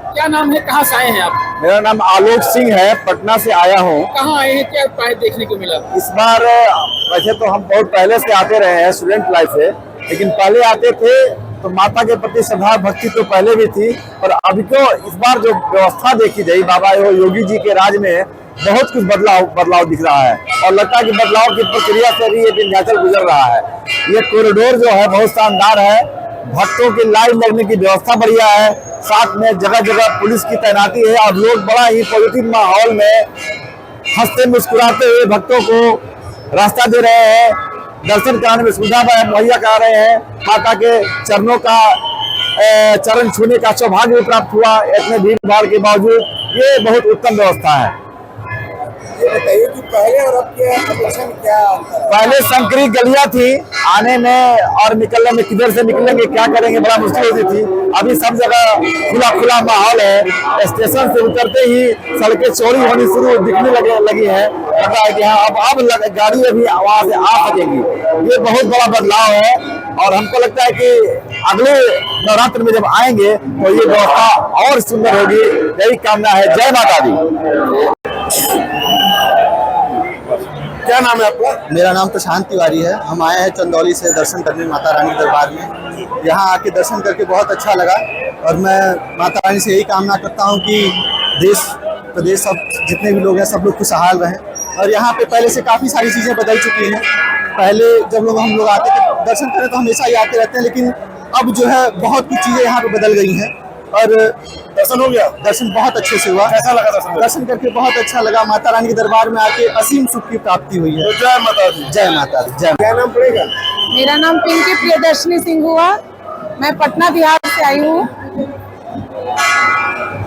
क्या नाम है, कहाँ से आए हैं आप? मेरा नाम आलोक सिंह है, पटना से आया हूँ। कहाँ आए हैं, क्या उपाय देखने को मिला? इस बार वैसे तो हम बहुत पहले से आते रहे हैं स्टूडेंट लाइफ से, लेकिन पहले आते थे तो माता के प्रति श्रद्धा भक्ति तो पहले भी थी, पर अभी तो इस बार जो व्यवस्था देखी गई बाबा योगी जी के राज में बहुत कुछ बदलाव दिख रहा है और लगता है कि बदलाव की प्रक्रिया से भी ये विंध्याचल गुजर रहा है। ये कॉरिडोर जो है बहुत शानदार है, भक्तों की लाइन लगने की व्यवस्था बढ़िया है, साथ में जगह जगह पुलिस की तैनाती है और लोग बड़ा ही पॉजिटिव माहौल में हंसते मुस्कुराते हुए भक्तों को रास्ता दे रहे हैं, दर्शन कराने में सुविधा मुहैया करा रहे हैं। माता के चरणों का चरण छूने का सौभाग्य प्राप्त हुआ इतने भीड़ भाड़ के बावजूद। ये बहुत उत्तम व्यवस्था है। ये बताइए कि पहले और अब के अपेक्षा में क्या अंतर है? पहले संकरी गलियां थी, आने में और निकलने में किधर से निकलेंगे क्या करेंगे बड़ा मुश्किल होती थी। अभी सब जगह खुला माहौल है। स्टेशन से उतरते ही सड़कें चौड़ी होनी शुरू दिखने लगी है। लगता है कि हाँ अब गाड़ी अभी वहां से आ सकेगी। ये बहुत बड़ा बदलाव है और हमको लगता है कि अगले नवरात्र में जब आएंगे तो ये व्यवस्था और सुंदर होगी। यही कामना है। जय माता दी। क्या नाम है आपका? मेरा नाम प्रशांत तिवारी है। हम आए हैं चंदौली से दर्शन करने माता रानी दरबार में। यहाँ आके दर्शन करके बहुत अच्छा लगा और मैं माता रानी से यही कामना करता हूँ कि देश प्रदेश सब जितने भी लोग हैं सब लोग खुशहाल रहें। और यहाँ पे पहले से काफ़ी सारी चीज़ें बदल चुकी हैं। पहले जब हम लोग आते थे दर्शन करें तो हमेशा ही आते रहते हैं, लेकिन अब जो है बहुत कुछ चीज़ें यहाँ पे बदल गई हैं और दर्शन हो गया। दर्शन बहुत अच्छे से हुआ। कैसा लगा दर्शन? दर्शन करके बहुत अच्छा लगा। माता रानी के दरबार में आके असीम सुख की प्राप्ति हुई है। जय माता दी। जय माता दी। जय। क्या नाम पड़ेगा? मेरा नाम पिंकी प्रियदर्शनी सिंह हुआ। मैं पटना बिहार से आई हूँ।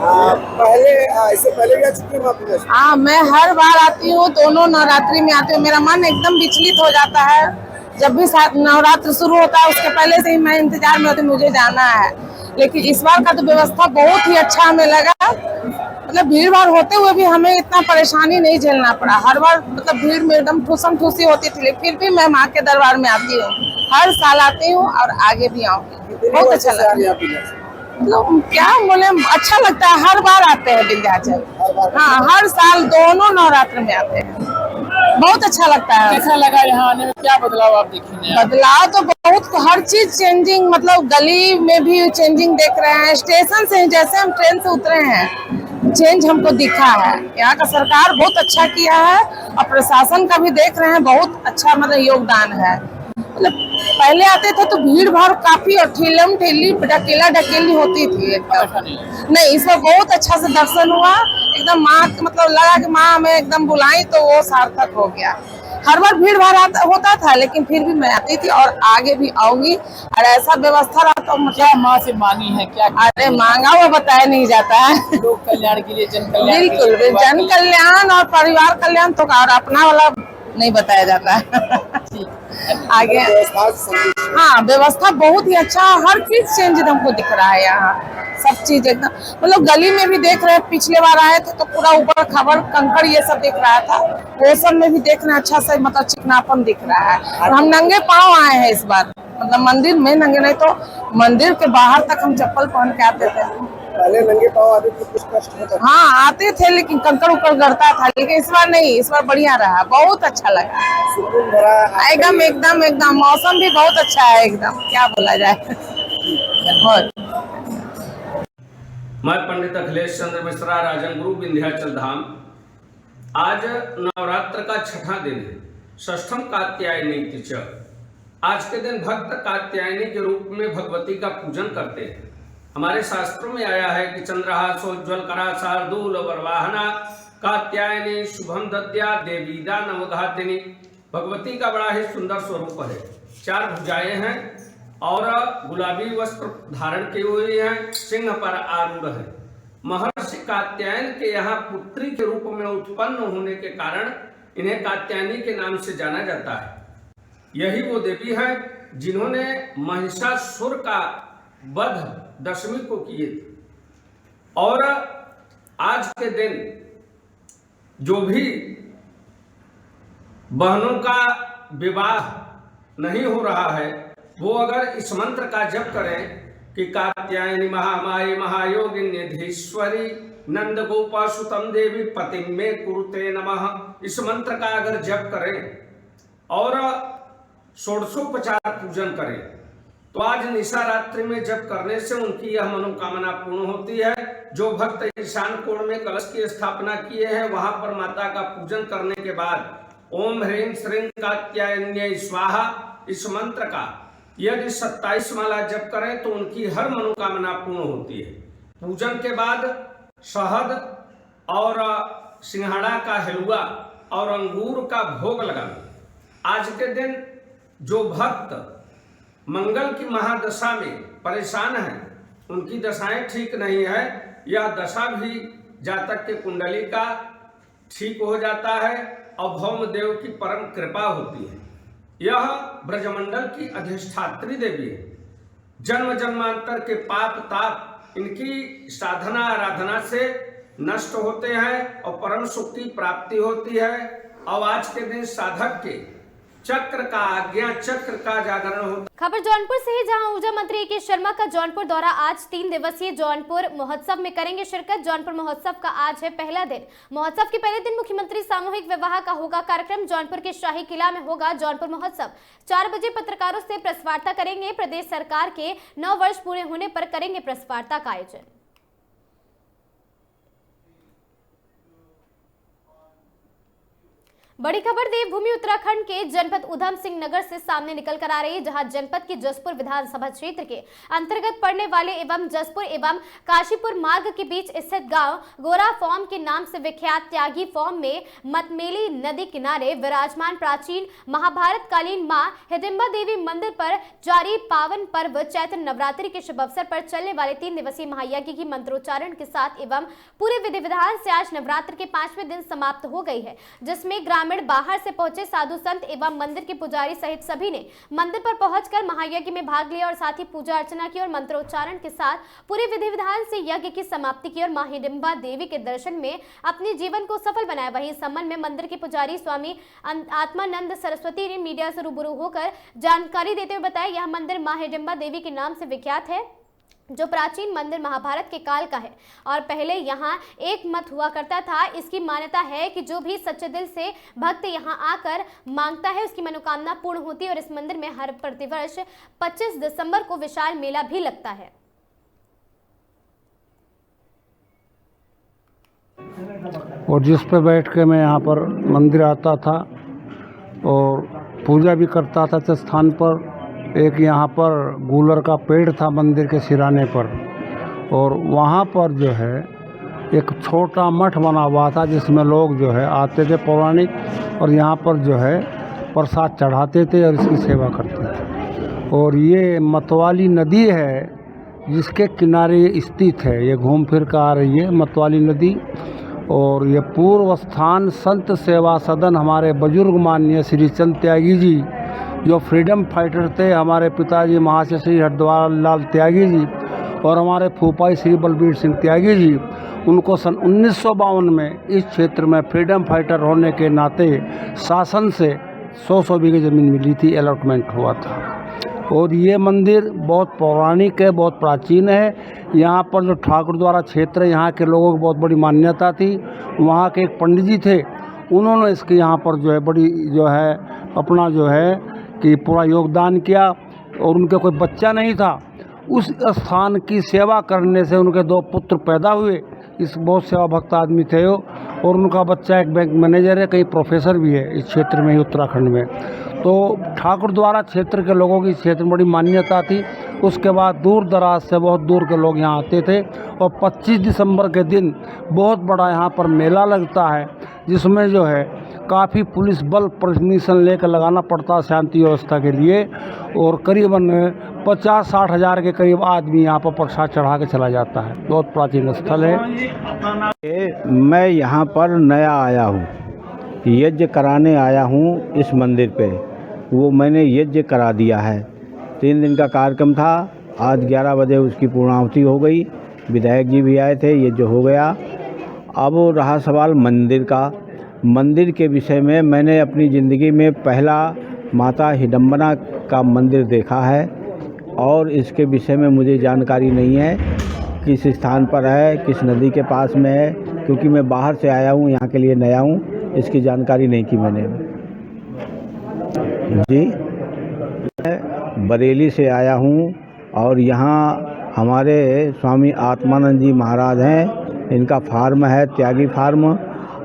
पहले इससे पहले भी आ चुकी है? हाँ, मैं हर बार आती हूँ, दोनों नवरात्रि में आती हूँ। मेरा मन एकदम विचलित हो जाता है जब भी नवरात्र शुरू होता है। उसके पहले से ही मैं इंतजार में होती, मुझे जाना है। लेकिन इस बार का तो व्यवस्था बहुत ही अच्छा हमें लगा। मतलब भीड़ भाड़ होते हुए भी हमें इतना परेशानी नहीं झेलना पड़ा। हर बार मतलब भीड़ में एकदम ठूसम ठूसी होती थी, लेकिन फिर भी मैं माँ के दरबार में आती हूँ। हर साल आती हूँ और आगे भी आऊँगी। बहुत अच्छा लगा। मतलब क्या बोले, अच्छा लगता है। हर बार आते हैं विंध्याचल। हाँ, हर साल दोनों नवरात्र में आते हैं। बहुत अच्छा लगता है। कैसा लगा यहाँ आने में? क्या बदलाव आप देखेंगे? बदलाव तो बहुत, हर चीज चेंजिंग। मतलब गली में भी चेंजिंग देख रहे हैं। स्टेशन से जैसे हम ट्रेन से उतरे हैं, चेंज हमको दिखा है। यहाँ का सरकार बहुत अच्छा किया है और प्रशासन का भी देख रहे हैं, बहुत अच्छा मतलब योगदान है। मतलब पहले आते थे तो भीड़ भाड़ काफी और ठेलम ठेली ढकेला ढकेली होती थी एकदम। नहीं, इस बार बहुत अच्छा से दर्शन हुआ। एकदम माँ मतलब लगा कि माँ हमें एकदम बुलाई तो वो सार्थक हो गया। हर बार भीड़ भाड़ होता था, लेकिन फिर भी मैं आती थी और आगे भी आऊंगी। और ऐसा व्यवस्था रहा तो क्या माँ से मांगी है? क्या? अरे मांगा वो बताया नहीं जाता है। लोक कल्याण के लिए, जन कल्याण। बिल्कुल, जन कल्याण और परिवार कल्याण तो और अपना वाला नहीं बताया जाता है। आगे हाँ, व्यवस्था बहुत ही अच्छा। हर चीज चेंज हमको दिख रहा है यहाँ। सब चीज एकदम मतलब गली में भी देख रहे हैं। पिछले बार आए थे तो पूरा ऊपर खबर कंकड़ ये सब दिख रहा था, वो सब में भी देख रहे हैं अच्छा से मतलब चिकनापन दिख रहा है। और हम नंगे पाँव आए हैं इस बार। मतलब मंदिर में नंगे नहीं तो मंदिर के बाहर तक हम चप्पल पहन के आते थे। पहले नंगे पाँव आते थे, कुछ कष्ट होता था। हाँ, आते थे लेकिन कंकड़ ऊपर गड़ता था। लेकिन इस बार नहीं, इस बार बढ़िया रहा, बहुत अच्छा लगा। सुकून भरा एकदम एकदम एकदम। मौसम भी बहुत अच्छा है एकदम, क्या बोला जाए। बहुत। मैं पंडित अखिलेश चंद्र मिश्रा, राजन गुरु, विंध्याचल धाम। आज नवरात्र का छठा दिन है, षष्ठम कात्यायनी तिथि। आज के दिन भक्त कात्यायनी के रूप में भगवती का पूजन करते हैं। हमारे शास्त्रों में आया है कि चंद्रहासोज्ज्वल करा शार्दूल वरवाहना कात्यायनी शुभम दद्या देवीदा नवघातिनी। भगवती का बड़ा ही सुंदर स्वरूप है। 4 भुजाएं हैं और गुलाबी वस्त्र धारण की हुई है, सिंह पर आरूढ़ है। महर्षि कात्यायन के यहाँ पुत्री के रूप में उत्पन्न होने के कारण इन्हें कात्यायनी के नाम से जाना जाता है। यही वो देवी है जिन्होंने महिषासुर का वध दशमी को किए थे। और आज के दिन जो भी बहनों का विवाह नहीं हो रहा है, वो अगर इस मंत्र का जप करें कि कात्यायनी महामाये महायोगिन्यधीश्वरी नंद गोपा सुतम देवी पतिं मे कुरुते नमः, इस मंत्र का अगर जप करें और षोडशोपचार पूजन करें तो आज निशा रात्रि में जप करने से उनकी यह मनोकामना पूर्ण होती है। जो भक्त ईशान कोण में कलश की स्थापना किए हैं, वहां पर माता का पूजन करने के बाद ओम ह्रीं श्रीं कात्यायन्यै स्वाहा इस मंत्र का यदि 27 माला जप करें तो उनकी हर मनोकामना पूर्ण होती है। पूजन के बाद शहद और सिंघाड़ा का हलवा और अंगूर का भोग लगाना। आज के दिन जो भक्त मंगल की महादशा में परेशान हैं, उनकी दशाएं ठीक नहीं है, यह दशा भी जातक के कुंडली का ठीक हो जाता है और भौम देव की परम कृपा होती है। यह ब्रजमंडल की अधिष्ठात्री देवी है। जन्म जन्मांतर के पाप ताप इनकी साधना आराधना से नष्ट होते हैं और परम सुख की प्राप्ति होती है। और आज के दिन साधक के चक्र का आज्ञा चक्र का जागरण होता। खबर जौनपुर से है, जहां ऊर्जा मंत्री के शर्मा का जौनपुर दौरा। आज 3 दिवसीय जौनपुर महोत्सव में करेंगे शिरकत। जौनपुर महोत्सव का आज है पहला दिन। महोत्सव के पहले दिन मुख्यमंत्री सामूहिक विवाह का होगा कार्यक्रम। जौनपुर के शाही किला में होगा जौनपुर महोत्सव। 4 बजे पत्रकारों से प्रेस वार्ता करेंगे। प्रदेश सरकार के 9 वर्ष पूरे होने पर करेंगे प्रेस वार्ता का आयोजन। बड़ी खबर देवभूमि उत्तराखंड के जनपद उधम सिंह नगर से सामने निकल कर आ रही है, जहां जनपद के जसपुर विधानसभा क्षेत्र के अंतर्गत पड़ने वाले एवं जसपुर एवं काशीपुर मार्ग के बीच स्थित गांव गोरा फॉर्म के नाम से विख्यात त्यागी फॉर्म में मतमेली नदी किनारे विराजमान प्राचीन महाभारत कालीन मां हिडिंबा देवी मंदिर पर जारी पावन पर्व चैत्र नवरात्रि के शुभ अवसर पर चलने वाले 3 दिवसीय महायज्ञ की मंत्रोच्चारण के साथ एवं पूरे विधि विधान से आज नवरात्र के 5वें दिन समाप्त हो गई है, जिसमें बाहर से पहुंचे साधु संत एवं मंदिर के पुजारी सहित सभी ने मंदिर पर पहुंचकर महायज्ञ में भाग लिया और साथ ही पूजा अर्चना की और मंत्रोच्चारण के साथ पूरे विधि विधान से यज्ञ की समाप्ति की और मां हिडिंबा देवी के दर्शन में अपने जीवन को सफल बनाया। वहीं इस संबंध में मंदिर के पुजारी स्वामी आत्मानंद सरस्वती ने मीडिया से रूबरू होकर जानकारी देते हुए बताया, यह मंदिर मां हिडिंबा देवी के नाम से विख्यात है, जो प्राचीन मंदिर महाभारत के काल का है और पहले यहाँ एक मत हुआ करता था। इसकी मान्यता है कि जो भी सच्चे दिल से भक्त यहाँ आकर मांगता है उसकी मनोकामना पूर्ण होती है और इस मंदिर में हर प्रतिवर्ष 25 दिसंबर को विशाल मेला भी लगता है। और जिस पे बैठ के मैं यहाँ पर मंदिर आता था और पूजा भी करता था इस स्थान पर। एक यहाँ पर गूलर का पेड़ था मंदिर के सिराने पर और वहाँ पर जो है एक छोटा मठ बना हुआ था जिसमें लोग जो है आते थे पौराणिक और यहाँ पर जो है प्रसाद चढ़ाते थे और इसकी सेवा करते थे। और ये मतवाली नदी है जिसके किनारे ये स्थित है, ये घूम फिर कर आ रही है मतवाली नदी। और ये पूर्व स्थान संत सेवा सदन हमारे बुजुर्ग माननीय श्री चंद त्यागी जी जो फ्रीडम फाइटर थे, हमारे पिताजी महाशय श्री हरद्वार लाल त्यागी जी और हमारे फूफाई श्री बलबीर सिंह त्यागी जी, उनको सन 1952 में इस क्षेत्र में फ्रीडम फाइटर होने के नाते शासन से 100 बीघे ज़मीन मिली थी, अलॉटमेंट हुआ था। और ये मंदिर बहुत पौराणिक है, बहुत प्राचीन है। यहाँ पर जो ठाकुर द्वारा क्षेत्र है, यहाँ के लोगों की बहुत बड़ी मान्यता थी। वहाँ के एक पंडित जी थे, उन्होंने इसके यहाँ पर जो है बड़ी जो है अपना जो है कि पूरा योगदान किया और उनके कोई बच्चा नहीं था। उस स्थान की सेवा करने से उनके 2 पुत्र पैदा हुए। इस बहुत सेवा भक्त आदमी थे वो और उनका बच्चा एक बैंक मैनेजर है, कहीं प्रोफेसर भी है इस क्षेत्र में ही उत्तराखंड में। तो ठाकुर द्वारा क्षेत्र के लोगों की क्षेत्र में बड़ी मान्यता थी। उसके बाद दूर दराज से बहुत दूर के लोग यहाँ आते थे और 25 दिसंबर के दिन बहुत बड़ा यहाँ पर मेला लगता है जिसमें जो है काफ़ी पुलिस बल परमिशन लेकर लगाना पड़ता है शांति व्यवस्था के लिए और करीबन 50-60 हज़ार के करीब आदमी यहाँ पर प्रसाद चढ़ा के चला जाता है। बहुत प्राचीन स्थल है। मैं यहाँ पर नया आया हूँ, यज्ञ कराने आया हूँ इस मंदिर पे। वो मैंने यज्ञ करा दिया है। 3 दिन का कार्यक्रम था, आज 11 बजे उसकी पूर्णाहुति हो गई। विधायक जी भी आए थे, यज्ञ हो गया। अब रहा सवाल मंदिर का। मंदिर के विषय में मैंने अपनी ज़िंदगी में पहला माता हिडम्बा का मंदिर देखा है और इसके विषय में मुझे जानकारी नहीं है किस स्थान पर है, किस नदी के पास में है, क्योंकि मैं बाहर से आया हूँ, यहाँ के लिए नया हूँ, इसकी जानकारी नहीं की मैंने। जी, मैं बरेली से आया हूँ और यहाँ हमारे स्वामी आत्मानंद जी महाराज हैं, इनका फार्म है त्यागी फार्म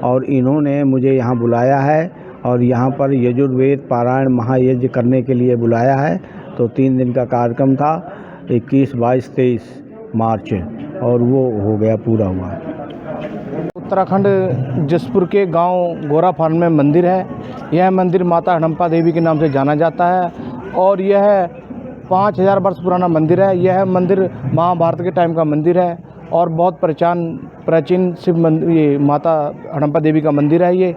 और इन्होंने मुझे यहाँ बुलाया है और यहाँ पर यजुर्वेद पारायण महायज्ञ करने के लिए बुलाया है। तो 3 दिन का कार्यक्रम था, 21, 22, 23 मार्च और वो हो गया, पूरा हुआ है। उत्तराखंड जसपुर के गांव गोरा फार्म में मंदिर है। यह मंदिर माता हिडिंबा देवी के नाम से जाना जाता है और यह 5000 वर्ष पुराना मंदिर है। यह मंदिर महाभारत के टाइम का मंदिर है और बहुत प्राचीन शिव मंदिर, ये माता हिडिंबा देवी का मंदिर है। ये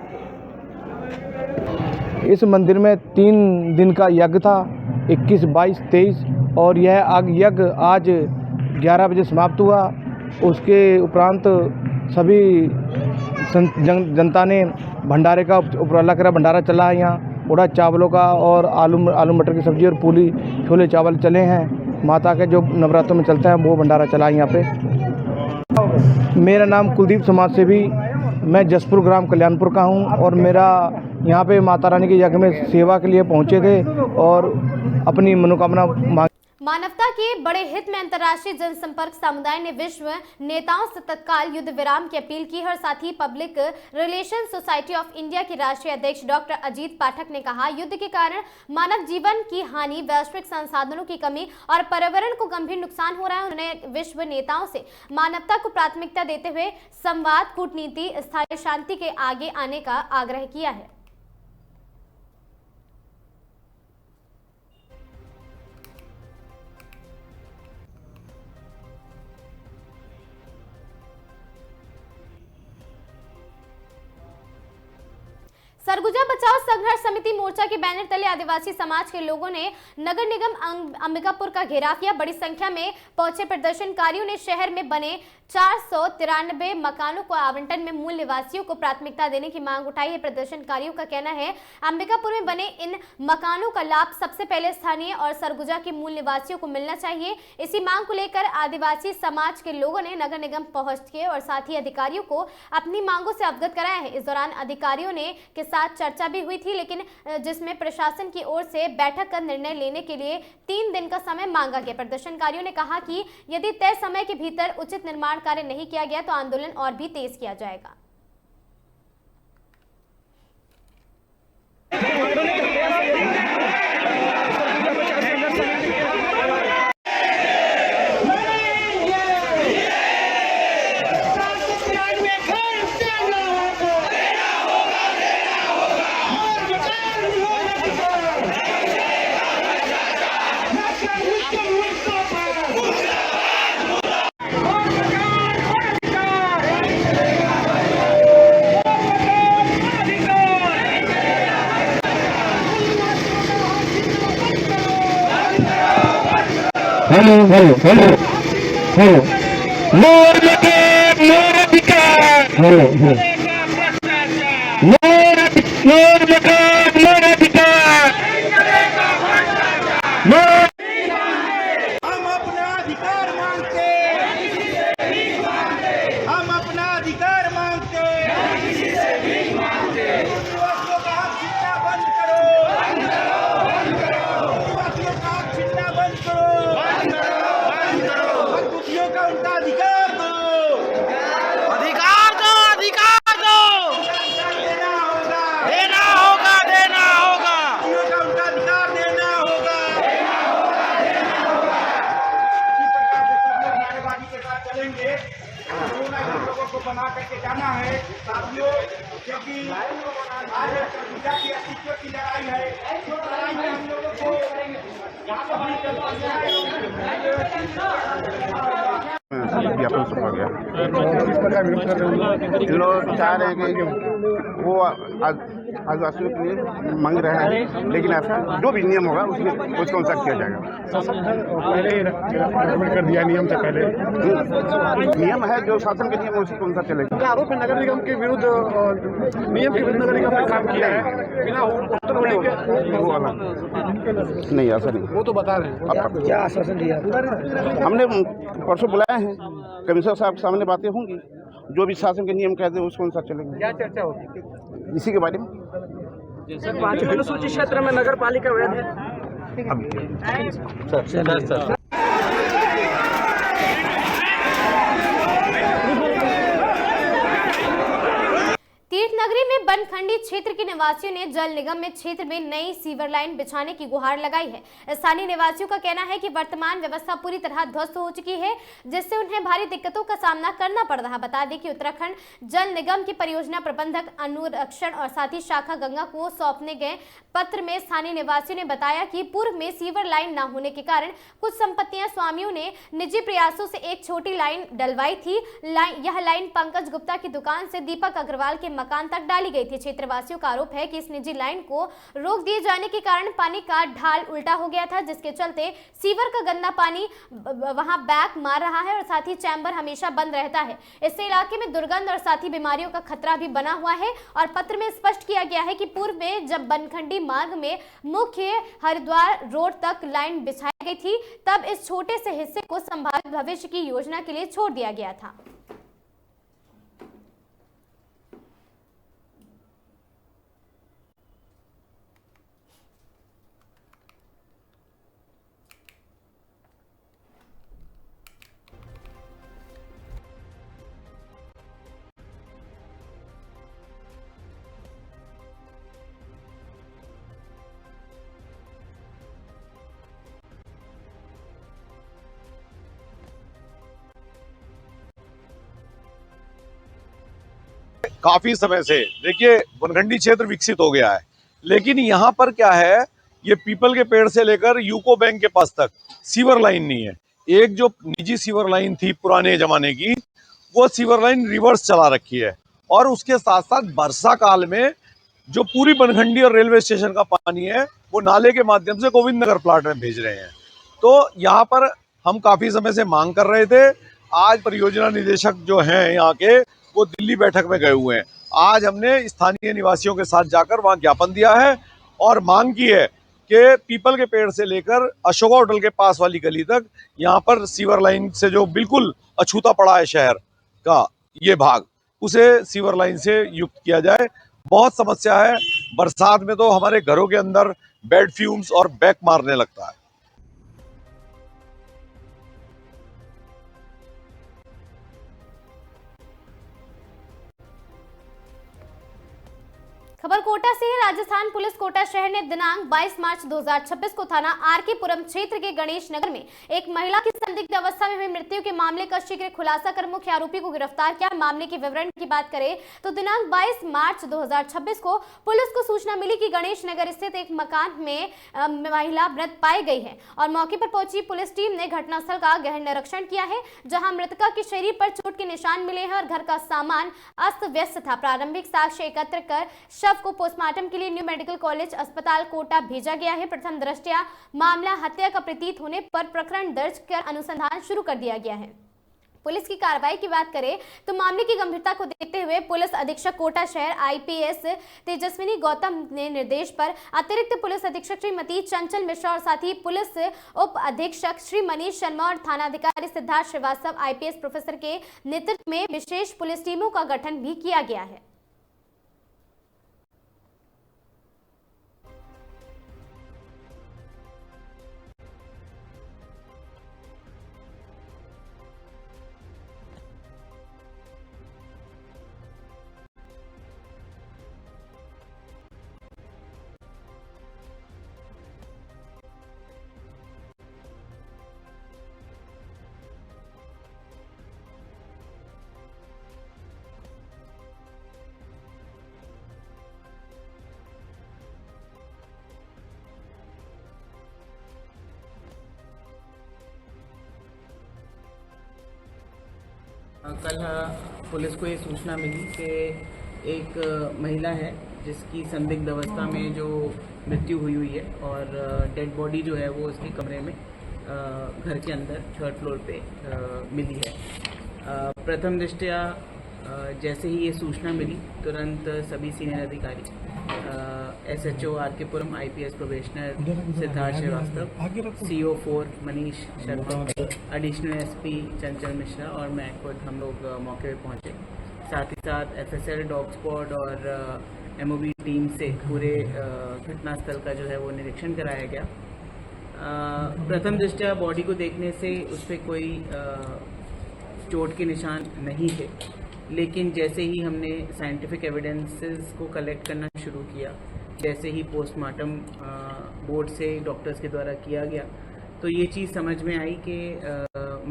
इस मंदिर में 3 दिन का यज्ञ था, 21, 22, 23 और यह यज्ञ आज 11 बजे समाप्त हुआ। उसके उपरांत सभी जनता ने भंडारे का उपराला करा। भंडारा चला है यहाँ, उड़द चावलों का और आलू मटर की सब्ज़ी और पूरी छोले चावल चले हैं। माता के जो नवरात्रों में चलता है वो भंडारा चला है यहाँ पे। मेरा नाम कुलदीप समाज सेवी, मैं जसपुर ग्राम कल्याणपुर का हूँ और मेरा यहाँ पे माता रानी के यज्ञ में सेवा के लिए पहुँचे थे और अपनी मनोकामना मानवता के बड़े हित में अंतर्राष्ट्रीय जनसंपर्क समुदाय ने विश्व नेताओं से तत्काल युद्ध विराम की अपील की है और साथ ही Public Relation Society of India के राष्ट्रीय अध्यक्ष डॉक्टर अजीत पाठक ने कहा, युद्ध के कारण मानव जीवन की हानि, वैश्विक संसाधनों की कमी और पर्यावरण को गंभीर नुकसान हो रहा है। उन्होंने विश्व नेताओं से मानवता को प्राथमिकता देते हुए संवाद, कूटनीति, स्थायी शांति के आगे आने का आग्रह किया है। सरगुजा बचाओ संघर्ष समिति मोर्चा के बैनर तले आदिवासी समाज के लोगों ने नगर निगम अंबिकापुर का घेराव किया। बड़ी संख्या में पहुंचे प्रदर्शनकारियों ने शहर में बने 493 मकानों को आवंटन में मूल निवासियों को प्राथमिकता देने की मांग उठाई है। प्रदर्शनकारियों का कहना है, अंबिकापुर में बने इन मकानों का लाभ सबसे पहले स्थानीय और सरगुजा के मूल निवासियों को मिलना चाहिए। इसी मांग को लेकर आदिवासी समाज के लोगों ने नगर निगम पहुंच के और साथ ही अधिकारियों को अपनी मांगों से अवगत कराया है। इस दौरान अधिकारियों ने के साथ चर्चा भी हुई थी, लेकिन जिसमें प्रशासन की ओर से बैठक कर निर्णय लेने के लिए 3 दिन का समय मांगा गया। प्रदर्शनकारियों ने कहा कि यदि तय समय के भीतर उचित निर्माण कार्य नहीं किया गया तो आंदोलन और भी तेज किया जाएगा। हेलो हेलो हेलो हेलो मोर अधिकार हेलो हेलो मोर अधिकार हम अपना अधिकार मांगते, हम अपना अधिकार मांगते, आदिवासियों का हक छीनना बंद करो, आदिवासियों का हक छीनना बंद करो, हकदारों का उनका अधिकार दो, अधिकार दो, अधिकार दो, देना होगा, देना होगा, देना होगा, का उनका अधिकार देना होगा, नारेबाजी के साथ चलेंगे। लोगों को बना करके जाना है साथियों, क्योंकि आज सरगुजा की अस्तित्व की लड़ाई है। जो लड़ाई में हम लोगों को ज्ञापन सौंपा गया। इन लोग चाह रहे हैं कि वो आदिवासियों के लिए मांग रहे हैं, लेकिन ऐसा जो भी नियम होगा उसमें उसको अनुसार किया जाएगा। पहले कर दिया नियम से पहले नियम है, जो शासन के नियम उसी के अनुसार चलेगा। आरोप है नगर निगम के विरुद्ध, नियम के विरुद्ध नगर निगम ने काम किया है बिना होने के। वो वाला नहीं, ऐसा नहीं, वो तो बता रहे हैं। क्या आश्वासन दिया? हमने परसों बुलाए हैं, कमिश्नर साहब के सामने बातें होंगी, जो भी शासन के नियम कहते हैं उसको अनुसार चलेंगे। क्या चर्चा होगी इसी के बारे में? सर, 5 अनुसूचित क्षेत्र में नगर पालिका वैध है। सर तीर्थनगरी में बनखंडी क्षेत्र के निवासियों ने जल निगम में क्षेत्र में नई सीवर लाइन बिछाने की गुहार लगाई है। स्थानीय निवासियों का कहना है कि वर्तमान व्यवस्था पूरी तरह ध्वस्त हो चुकी है, जिससे उन्हें भारी दिक्कतों का सामना करना पड़ रहा है। बता दें कि उत्तराखंड जल निगम के परियोजना प्रबंधक अनुरक्षण और साथ ही शाखा गंगा को सौंपने गए पत्र में स्थानीय निवासियों ने बताया कि पूर्व में सीवर लाइन न होने के कारण कुछ संपत्तियां स्वामियों ने निजी प्रयासों से एक छोटी लाइन डलवाई थी। यह लाइन पंकज गुप्ता की दुकान से दीपक अग्रवाल के मकान तक डाली गई थी। क्षेत्रवासियों का आरोप है कि इस निजी लाइन को रोक दिए जाने के कारण पानी का ढाल उल्टा हो गया था, जिसके चलते सीवर का गंदा पानी वहां बैक मार रहा है और साथ ही चैम्बर हमेशा बंद रहता है। इससे इलाके में दुर्गंध और साथ ही बीमारियों का खतरा भी बना हुआ है और पत्र में स्पष्ट किया गया है कि पूर्व में जब बनखंडी मार्ग में मुख्य हरिद्वार रोड तक लाइन बिछाई गई थी, तब इस छोटे से हिस्से को संभावित भविष्य की योजना के लिए छोड़ दिया गया था। काफी समय से। देखिए बनखंडी क्षेत्र विकसित हो गया है, लेकिन यहाँ पर क्या है, ये पीपल के पेड़ से लेकर यूको बैंक के पास तक सीवर लाइन नहीं है। एक जो निजी सीवर लाइन थी पुराने जमाने की, वो सीवर लाइन रिवर्स चला रखी है, और उसके साथ साथ वर्षा काल में जो पूरी बनखंडी और रेलवे स्टेशन का पानी है वो नाले के माध्यम से गोविंद नगर प्लांट में भेज रहे हैं। तो यहाँ पर हम काफी समय से मांग कर रहे थे। आज परियोजना निदेशक जो हैं यहाँ के, वो दिल्ली बैठक में गए हुए हैं। आज हमने स्थानीय निवासियों के साथ जाकर वहाँ ज्ञापन दिया है और मांग की है कि पीपल के पेड़ से लेकर अशोका होटल के पास वाली गली तक यहाँ पर सीवर लाइन से जो बिल्कुल अछूता पड़ा है शहर का ये भाग, उसे सीवर लाइन से युक्त किया जाए। बहुत समस्या है, बरसात में तो हमारे घरों के अंदर बेड फ्यूम्स और बैक मारने लगता है। खबर कोटा से है। राजस्थान पुलिस कोटा शहर ने दिनांक 22 मार्च 2026 को थाना आरकेपुरम क्षेत्र के गणेश नगर में एक महिला की संदिग्ध अवस्था में हुई मृत्यु के मामले का शीघ्र खुलासा कर मुख्य आरोपी को गिरफ्तार किया। मामले के विवरण की बात करें तो दिनांक 22 मार्च 2026 को पुलिस को सूचना मिली कि गणेश नगर स्थित एक मकान में महिला मृत पाई गई है और मौके पर पहुंची पुलिस टीम ने घटनास्थल का गहन निरीक्षण किया है, जहां मृतका के शरीर पर चोट के निशान मिले हैं और घर का सामान अस्त व्यस्त था। प्रारंभिक साक्ष्य एकत्र कर शव को पोस्टमार्टम के लिए न्यू मेडिकल कॉलेज अस्पताल कोटा भेजा गया है। प्रथम दृष्टया मामला हत्या का प्रतीत होने पर प्रकरण दर्ज कर अनुसंधान शुरू कर दिया गया है। पुलिस की कार्रवाई की बात करें तो मामले की गंभीरता को देखते हुए पुलिस अधीक्षक कोटा शहर आईपीएस तेजस्विनी गौतम ने निर्देश पर अतिरिक्त पुलिस अधीक्षक श्रीमती चंचल मिश्रा और साथ ही पुलिस उप अधीक्षक श्री मनीष शर्मा और थानाधिकारी सिद्धार्थ श्रीवास्तव आईपीएस प्रोफेसर के नेतृत्व में विशेष पुलिस टीमों का गठन भी किया गया है। कल पुलिस को ये सूचना मिली कि एक महिला है जिसकी संदिग्ध अवस्था में जो मृत्यु हुई है और डेड बॉडी जो है वो उसके कमरे में घर के अंदर 3rd फ्लोर पे मिली है। प्रथम दृष्टया जैसे ही ये सूचना मिली तुरंत सभी सीनियर अधिकारी SHO RK Puram IPS probationer Siddharth Srivastava, CO 4 Manish Sharma, additional SP चंचल मिश्रा और मैं खुद हम लोग मौके पर पहुंचे। साथ ही साथ एफएसएल डॉग स्क्वाड और एमओबी टीम से पूरे घटनास्थल का जो है वो निरीक्षण कराया गया। प्रथम दृष्टया बॉडी को देखने से उस पर कोई चोट के निशान नहीं थे, लेकिन जैसे ही हमने साइंटिफिक एविडेंसेस को कलेक्ट करना शुरू किया, जैसे ही पोस्टमार्टम बोर्ड से डॉक्टर्स के द्वारा किया गया, तो ये चीज़ समझ में आई कि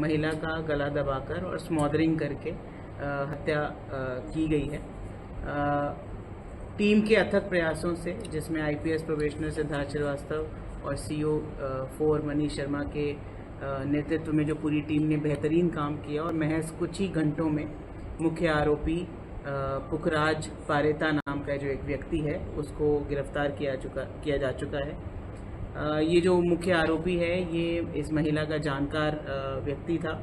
महिला का गला दबाकर और स्मॉदरिंग करके हत्या की गई है। टीम के अथक प्रयासों से, जिसमें आईपीएस प्रोबेशनर सिद्धार्थ श्रीवास्तव और CO 4 मनीष शर्मा के नेतृत्व में जो पूरी टीम ने बेहतरीन काम किया और महज कुछ ही घंटों में मुख्य आरोपी पुखराज पारेता नाम का जो एक व्यक्ति है उसको गिरफ्तार किया जा चुका है। ये जो मुख्य आरोपी है ये इस महिला का जानकार व्यक्ति था,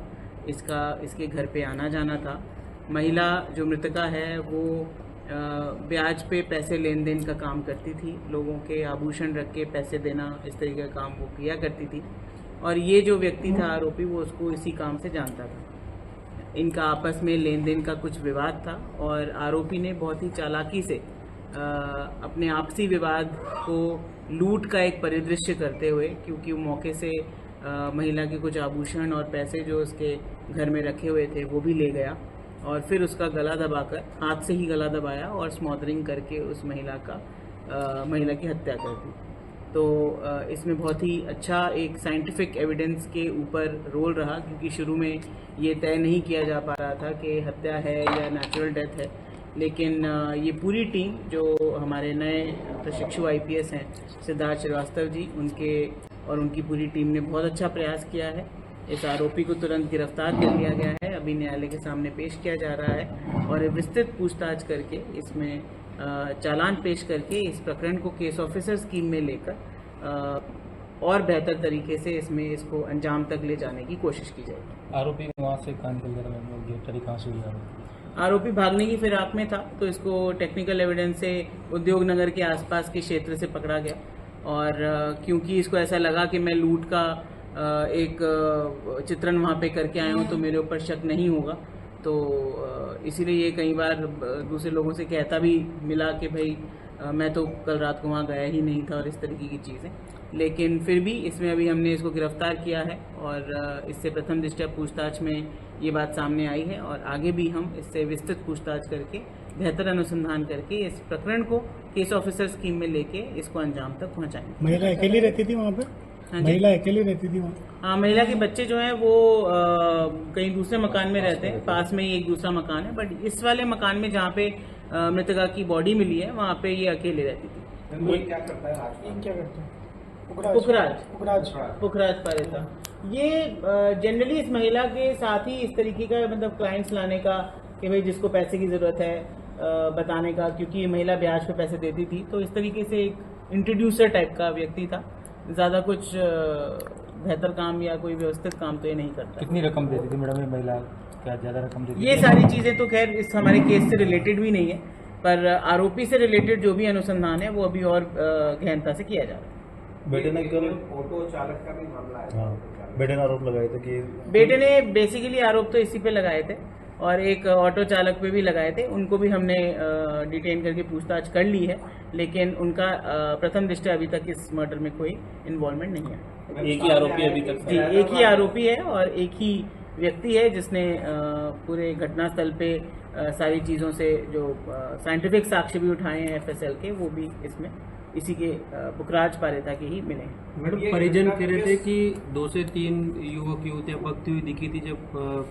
इसके घर पे आना जाना था। महिला जो मृतका है वो ब्याज पे पैसे लेन देन का काम करती थी, लोगों के आभूषण रख के पैसे देना, इस तरीके का काम वो किया करती थी और ये जो व्यक्ति था आरोपी वो उसको इसी काम से जानता था। इनका आपस में लेन देन का कुछ विवाद था और आरोपी ने बहुत ही चालाकी से अपने आपसी विवाद को लूट का एक परिदृश्य करते हुए, क्योंकि वो मौके से महिला के कुछ आभूषण और पैसे जो उसके घर में रखे हुए थे वो भी ले गया और फिर उसका गला दबाकर, हाथ से ही गला दबाया और स्मॉदरिंग करके उस महिला की हत्या कर दी। तो इसमें बहुत ही अच्छा एक साइंटिफिक एविडेंस के ऊपर रोल रहा, क्योंकि शुरू में ये तय नहीं किया जा पा रहा था कि हत्या है या नेचुरल डेथ है, लेकिन ये पूरी टीम जो हमारे नए प्रशिक्षु IPS हैं सिद्धार्थ श्रीवास्तव जी, उनकी पूरी टीम ने बहुत अच्छा प्रयास किया है। इस आरोपी को तुरंत गिरफ्तार कर लिया गया है, अभी न्यायालय के सामने पेश किया जा रहा है और विस्तृत पूछताछ करके इसमें चालान पेश करके इस प्रकरण को केस ऑफिसर स्कीम में लेकर और बेहतर तरीके से इसको अंजाम तक ले जाने की कोशिश की जाएगी। आरोपी वहाँ से गिरफ्तारी कहाँ से हुई? आरोपी भागने की फिराक में था, तो इसको टेक्निकल एविडेंस से उद्योग नगर के आसपास के क्षेत्र से पकड़ा गया और क्योंकि इसको ऐसा लगा कि मैं लूट का एक चित्रण वहाँ पे करके आया हूँ तो मेरे ऊपर शक नहीं होगा, तो इसीलिए ये कई बार दूसरे लोगों से कहता भी मिला कि भाई मैं तो कल रात को वहाँ गया ही नहीं था और इस तरीके की चीज़ें। लेकिन फिर भी इसमें अभी हमने इसको गिरफ्तार किया है और इससे प्रथम दृष्टया पूछताछ में ये बात सामने आई है और आगे भी हम इससे विस्तृत पूछताछ करके बेहतर अनुसंधान करके इस प्रकरण को केस ऑफिसर स्कीम में लेके इसको अंजाम तक पहुँचाएंगे। महिला अकेली रहती थी वहाँ पे? महिला अकेली रहती थी वहाँ? हाँ, महिला के बच्चे जो हैं वो कहीं दूसरे मकान में रहते हैं, पास में ही एक दूसरा मकान है, बट इस वाले मकान में जहाँ पे मृतका की बॉडी मिली है वहाँ पे ये अकेले रहती थी। क्या करता है? पुखराज पारेता ये जनरली इस महिला के साथ ही इस तरीके का मतलब क्लाइंट्स लाने का कि भाई जिसको पैसे की ज़रूरत है बताने का, क्योंकि ये महिला ब्याज पे पैसे देती थी, तो इस तरीके से एक इंट्रोड्यूसर टाइप का व्यक्ति था। ज़्यादा कुछ बेहतर काम या कोई व्यवस्थित काम तो ये नहीं करता। कितनी रकम देती थी मैडम ये महिला? क्या ज़्यादा रकम देती? ये सारी चीज़ें तो खैर इस हमारे केस से रिलेटेड भी नहीं है, पर आरोपी से रिलेटेड जो भी अनुसंधान है वो अभी और गहनता से किया जा रहा है। बेटे ने कल ऑटो चालक का भी मामला है, बेटे ने आरोप लगाए थे कि बेटे ने बेसिकली आरोप तो इसी पे लगाए थे और एक ऑटो चालक पे भी लगाए थे, उनको भी हमने डिटेन करके पूछताछ कर ली है, लेकिन उनका प्रथम दृष्टया अभी तक इस मर्डर में कोई इन्वॉल्वमेंट नहीं है। एक ही आरोपी अभी तक? जी, एक ही आरोपी है और एक ही व्यक्ति है जिसने पूरे घटनास्थल पे सारी चीज़ों से जो साइंटिफिक साक्ष्य भी उठाए हैं FSL के, वो भी इसमें इसी के पुखराज पारेता के ही मिले हैं। मैडम, परिजन कह रहे थे कि 2 से 3 युवक युवतियाँ भगती हुई दिखी थी जब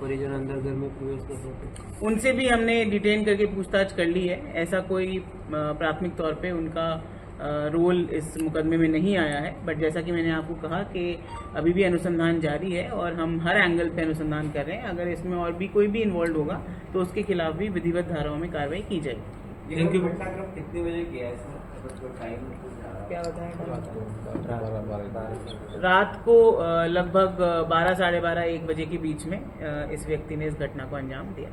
परिजन अंदर घर में प्रवेश कर रहे थे। उनसे भी हमने डिटेन करके पूछताछ कर ली है, ऐसा कोई प्राथमिक तौर पे उनका रोल इस मुकदमे में नहीं आया है, बट जैसा कि मैंने आपको कहा कि अभी भी अनुसंधान जारी है और हम हर एंगल पे अनुसंधान कर रहे हैं। अगर इसमें और भी कोई भी इन्वॉल्व होगा तो उसके खिलाफ भी विधिवत धाराओं में कार्रवाई की जाएगी। Thank you. कितने बजे किया है क्या बताएं? रात को लगभग 12, साढ़े 12, 1 बजे के बीच में इस व्यक्ति ने इस घटना को अंजाम दिया।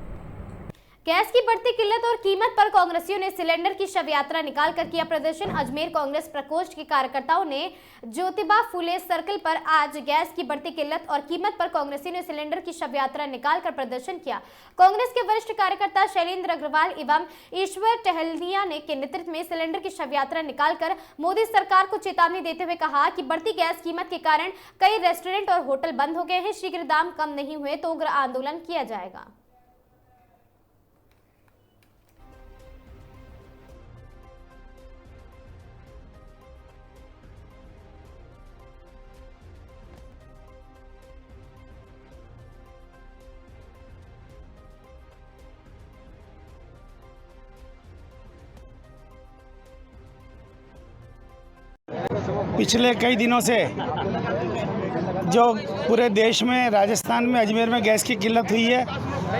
गैस की बढ़ती किल्लत और कीमत पर कांग्रेसियों ने सिलेंडर की शव यात्रा निकालकर किया प्रदर्शन। अजमेर कांग्रेस प्रकोष्ठ के कार्यकर्ताओं ने ज्योतिबा फुले सर्कल पर आज गैस की बढ़ती किल्लत और कीमत पर कांग्रेसियों ने सिलेंडर की शव यात्रा निकालकर प्रदर्शन किया। कांग्रेस के वरिष्ठ कार्यकर्ता शैलेंद्र अग्रवाल एवं ईश्वर टहलनिया ने के नेतृत्व में सिलेंडर की शव यात्रा निकालकर मोदी सरकार को चेतावनी देते हुए कहा कि बढ़ती गैस कीमत के कारण कई रेस्टोरेंट और होटल बंद हो गए हैं। शीघ्र दाम कम नहीं हुए तो उग्र आंदोलन किया जाएगा। पिछले कई दिनों से जो पूरे देश में, राजस्थान में, अजमेर में गैस की किल्लत हुई है,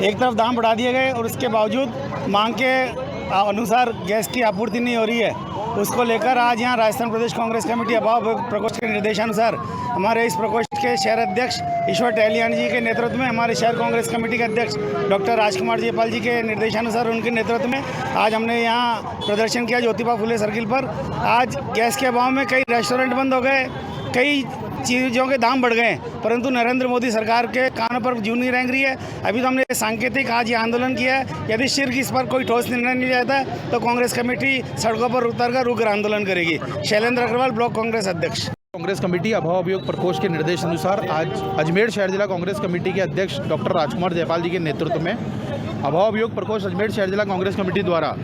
एक तरफ दाम बढ़ा दिए गए और उसके बावजूद मांग के अनुसार गैस की आपूर्ति नहीं हो रही है। उसको लेकर आज यहाँ राजस्थान प्रदेश कांग्रेस कमेटी अभाव प्रकोष्ठ के निर्देशानुसार हमारे इस प्रकोष्ठ के शहर अध्यक्ष ईश्वर टहलियान जी के नेतृत्व में, हमारे शहर कांग्रेस कमेटी के अध्यक्ष डॉक्टर राजकुमार जयपाल जी के निर्देशानुसार उनके नेतृत्व में आज हमने यहाँ प्रदर्शन किया ज्योतिबा फुले सर्किल पर। आज गैस के अभाव में कई रेस्टोरेंट बंद हो गए, कई चीज़ों के दाम बढ़ गए, परंतु नरेंद्र मोदी सरकार के कानों पर जूं नहीं रेंग रही है। अभी तो हमने सांकेतिक आज ये आंदोलन किया है, यदि शीघ्र इस पर कोई ठोस निर्णय नहीं जाता तो कांग्रेस कमेटी सड़कों पर उतरकर उग्र आंदोलन करेगी। शैलेंद्र अग्रवाल, ब्लॉक कांग्रेस अध्यक्ष। कांग्रेस कमेटी अभाव अभियोग प्रकोष्ठ के निर्देश अनुसार आज अजमेर शहर जिला कांग्रेस कमेटी के अध्यक्ष डॉक्टर राजकुमार जयपाल जी के नेतृत्व में अभाव अभियोग प्रकोष्ठ अजमेर शहर जिला कांग्रेस कमेटी द्वारा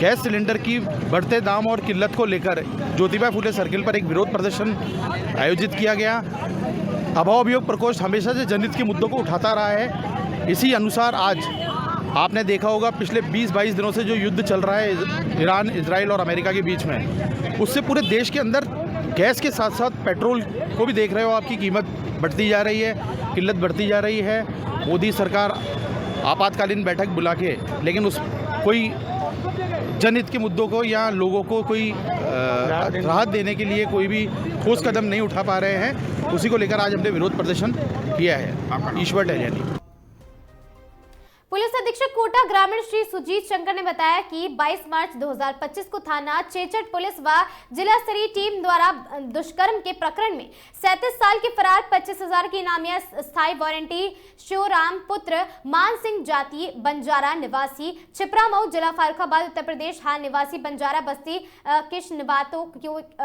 गैस सिलेंडर की बढ़ते दाम और किल्लत को लेकर ज्योतिबा फुले सर्किल पर एक विरोध प्रदर्शन आयोजित किया गया। अभाव अभियोग प्रकोष्ठ हमेशा से जनहित के मुद्दों को उठाता रहा है। इसी अनुसार आज आपने देखा होगा पिछले 20-22 दिनों से जो युद्ध चल रहा है ईरान, इजराइल और अमेरिका के बीच में, उससे पूरे देश के अंदर गैस के साथ साथ पेट्रोल को भी देख रहे हो आपकी कीमत बढ़ती जा रही है, किल्लत बढ़ती जा रही है। मोदी सरकार आपातकालीन बैठक बुला के, लेकिन उस कोई जनहित के मुद्दों को या लोगों को कोई राहत देने के लिए कोई भी ठोस कदम नहीं उठा पा रहे हैं। उसी को लेकर आज हमने विरोध प्रदर्शन किया है। ईश्वर टहलियानी। पुलिस अधीक्षक कोटा ग्रामीण श्री सुजीत शंकर ने बताया कि 22 मार्च 2025 को थाना चेचट पुलिस व जिला स्तरीय टीम द्वारा दुष्कर्म के प्रकरण में 37 साल के फरार 25,000 की इनामिया स्थायी वारंटी शिवराम पुत्र मान सिंह जाति बंजारा निवासी छिपरामऊ जिला फर्रुखाबाद उत्तर प्रदेश हाल निवासी बंजारा बस्ती किशनबातों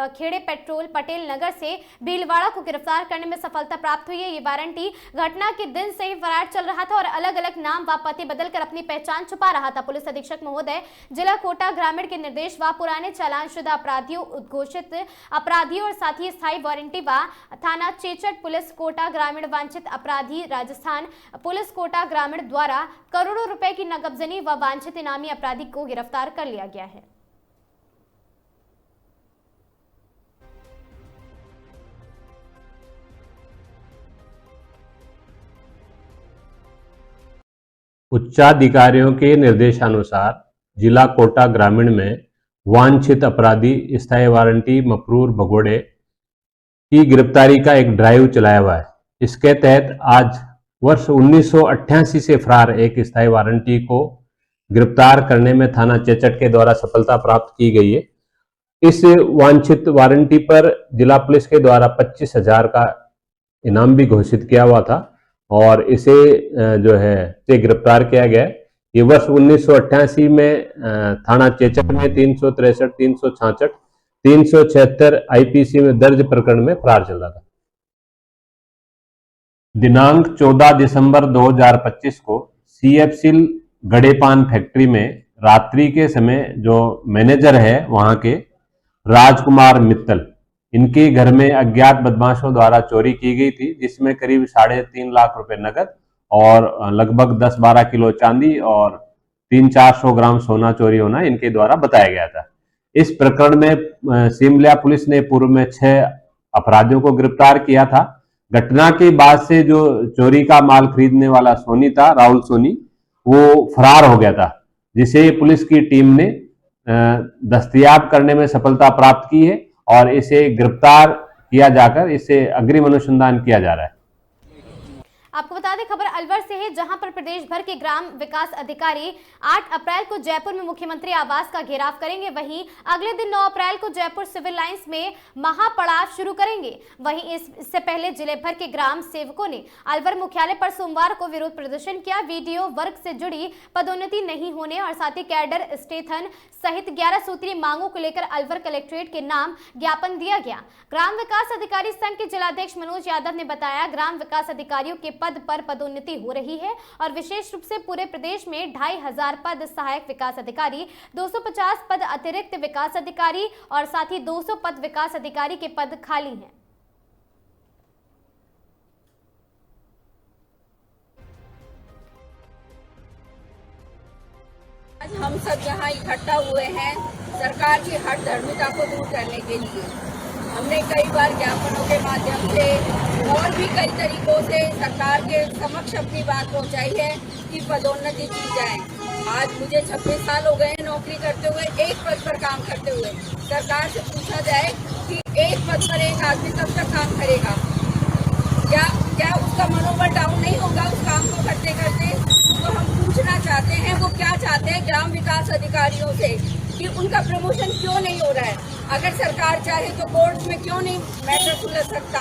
खेड़े पेट्रोल पटेल नगर से भीलवाड़ा को गिरफ्तार करने में सफलता प्राप्त हुई है। ये वारंटी घटना के दिन से ही फरार चल रहा था और अलग अलग नाम व पते बदलकर अपनी पहचान छुपा रहा था। पुलिस अधीक्षक महोदय जिला कोटा ग्रामीण के निर्देश व पुराने चालानशुदा अपराधियों, उद्घोषित अपराधियों और साथ ही स्थायी वारंटी व थाना चेचट पुलिस कोटा ग्रामीण वांछित अपराधी राजस्थान पुलिस कोटा ग्रामीण द्वारा करोड़ों रुपए की नकबजनी व वांछित इनामी अपराधी को गिरफ्तार कर लिया गया है। उच्चाधिकारियों के निर्देशानुसार जिला कोटा ग्रामीण में वांछित अपराधी स्थायी वारंटी मफरूर भगोड़े की गिरफ्तारी का एक ड्राइव चलाया हुआ है। इसके तहत आज वर्ष 1988 से फरार एक स्थायी वारंटी को गिरफ्तार करने में थाना चेचट के द्वारा सफलता प्राप्त की गई है। इस वांछित वारंटी पर जिला पुलिस के द्वारा 25,000 का इनाम भी घोषित किया हुआ था और इसे जो है से गिरफ्तार किया गया। ये वर्ष 1988 में थाना चेचट में 363, 366, 376 आईपीसी में दर्ज प्रकरण में फरार चल रहा था। दिनांक 14 दिसंबर 2025 को सीएफसील गड़ेपान फैक्ट्री में रात्रि के समय जो मैनेजर है वहां के राजकुमार मित्तल, इनके घर में अज्ञात बदमाशों द्वारा चोरी की गई थी, जिसमें करीब 3.5 लाख रुपए नकद और लगभग 10-12 किलो चांदी और 300-400 ग्राम सोना चोरी होना इनके द्वारा बताया गया था। इस प्रकरण में सिमलिया पुलिस ने पूर्व में 6 अपराधियों को गिरफ्तार किया था। घटना के बाद से जो चोरी का माल खरीदने वाला सोनी था, राहुल सोनी, वो फरार हो गया था, जिसे पुलिस की टीम ने दस्तयाब करने में सफलता प्राप्त की है और इसे गिरफ्तार किया जाकर इसे अग्रिम अनुसंधान किया जा रहा है। आपको बता दें खबर अलवर से है, जहां पर प्रदेश भर के ग्राम विकास अधिकारी 8 अप्रैल को जयपुर में मुख्यमंत्री आवास का घेराव करेंगे। वहीं अगले दिन 9 अप्रैल को जयपुर सिविल लाइंस में महापड़ाव शुरू करेंगे। वहीं इससे पहले जिले भर के ग्राम सेवकों ने अलवर मुख्यालय पर सोमवार को विरोध प्रदर्शन किया। वीडियो वर्ग से जुड़ी पदोन्नति नहीं होने और साथ ही कैडर स्टेथन सहित 11 सूत्रीय मांगों को लेकर अलवर कलेक्ट्रेट के नाम ज्ञापन दिया गया। ग्राम विकास अधिकारी संघ के जिलाध्यक्ष मनोज यादव ने बताया, ग्राम विकास अधिकारियों के पद पर पदोन्नति हो रही है और विशेष रूप से पूरे प्रदेश में 2500 पद सहायक विकास अधिकारी, 250 पद अतिरिक्त विकास अधिकारी और साथ ही 200 पद विकास अधिकारी के पद खाली हैं। आज हम सब यहाँ इकट्ठा हुए हैं सरकार की हठधर्मिता को दूर करने के लिए। हमने कई बार ज्ञापनों के माध्यम से और भी कई तरीकों से सरकार के समक्ष अपनी बात पहुंचाई है कि पदोन्नति की जाए। आज मुझे 26 साल हो गए हैं नौकरी करते हुए, एक पद पर काम करते हुए। सरकार से पूछा जाए कि एक पद पर एक आदमी कब तक काम करेगा? क्या उसका मनोबल डाउन नहीं होगा उस काम को करते करते? तो हम पूछना चाहते हैं, वो क्या चाहते हैं ग्राम विकास अधिकारियों से कि उनका प्रमोशन क्यों नहीं हो रहा है? अगर सरकार चाहे तो कोर्ट में क्यों नहीं मैटर सुलझ सकता?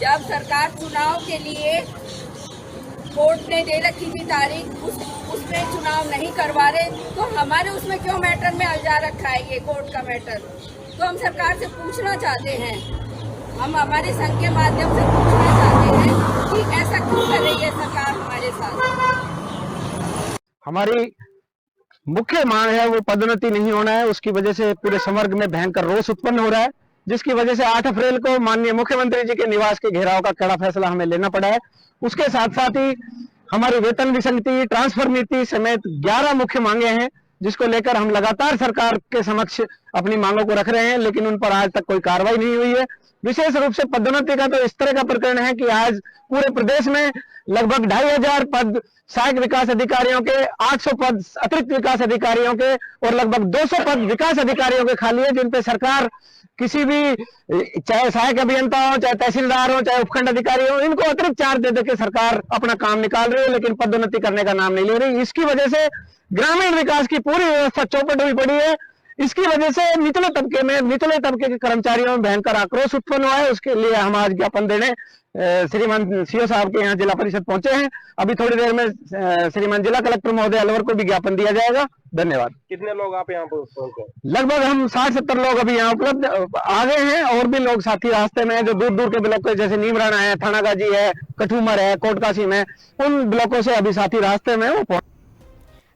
जब सरकार चुनाव के लिए कोर्ट ने दे रखी थी तारीख, उसमें चुनाव नहीं करवा रहे तो हमारे उसमें क्यों मैटर में अलझा रखा है ये कोर्ट का मैटर? तो हम सरकार से पूछना चाहते हैं, हम हमारे संघ के माध्यम से पूछना चाहते हैं कि ऐसा क्यों कर रही है सरकार हमारे साथ। हमारी मुख्य मांग है वो पदोन्नति नहीं होना है। उसकी वजह से पूरे समग्र में भयंकर रोष उत्पन्न हो रहा है, जिसकी वजह से 8 अप्रैल को माननीय मुख्यमंत्री जी के निवास के घेराव का कड़ा फैसला हमें लेना पड़ा है। उसके साथ साथ ही हमारी वेतन विसंगति, ट्रांसफर नीति समेत 11 मुख्य मांगे हैं, जिसको लेकर हम लगातार सरकार के समक्ष अपनी मांगों को रख रहे हैं, लेकिन उन पर आज तक कोई कार्रवाई नहीं हुई है। विशेष रूप से पदोन्नति का तो इस तरह का प्रकरण है कि आज पूरे प्रदेश में लगभग 2500 पद सहायक विकास अधिकारियों के, 800 पद अतिरिक्त विकास अधिकारियों के और लगभग 200 पद विकास अधिकारियों के खाली है, जिन पे सरकार किसी भी, चाहे सहायक अभियंता हो, चाहे तहसीलदार हो, चाहे उपखंड अधिकारी हो, इनको अतिरिक्त चार्ज दे देकर सरकार अपना काम निकाल रही है, लेकिन पदोन्नति करने का नाम नहीं ले रही। इसकी वजह से ग्रामीण विकास की पूरी व्यवस्था चौपट हुई पड़ी है। इसकी वजह से निचले तबके के कर्मचारियों में भयंकर आक्रोश उत्पन्न हुआ है। उसके लिए हम आज ज्ञापन देने श्रीमान सीओ साहब के यहाँ जिला परिषद पहुंचे हैं। अभी थोड़ी देर में श्रीमान जिला कलेक्टर महोदय अलवर को भी ज्ञापन दिया जाएगा। धन्यवाद। कितने लोग आप यहाँ पर पहुंचे? लगभग हम 60-70 लोग अभी यहाँ उपलब्ध आ गए हैं, और भी लोग साथी रास्ते में हैं जो दूर दूर के ब्लॉक, जैसे नीमराना है, थानागाजी है, कठूमर है, कोटकासी में, उन ब्लॉकों से अभी साथी रास्ते में वो।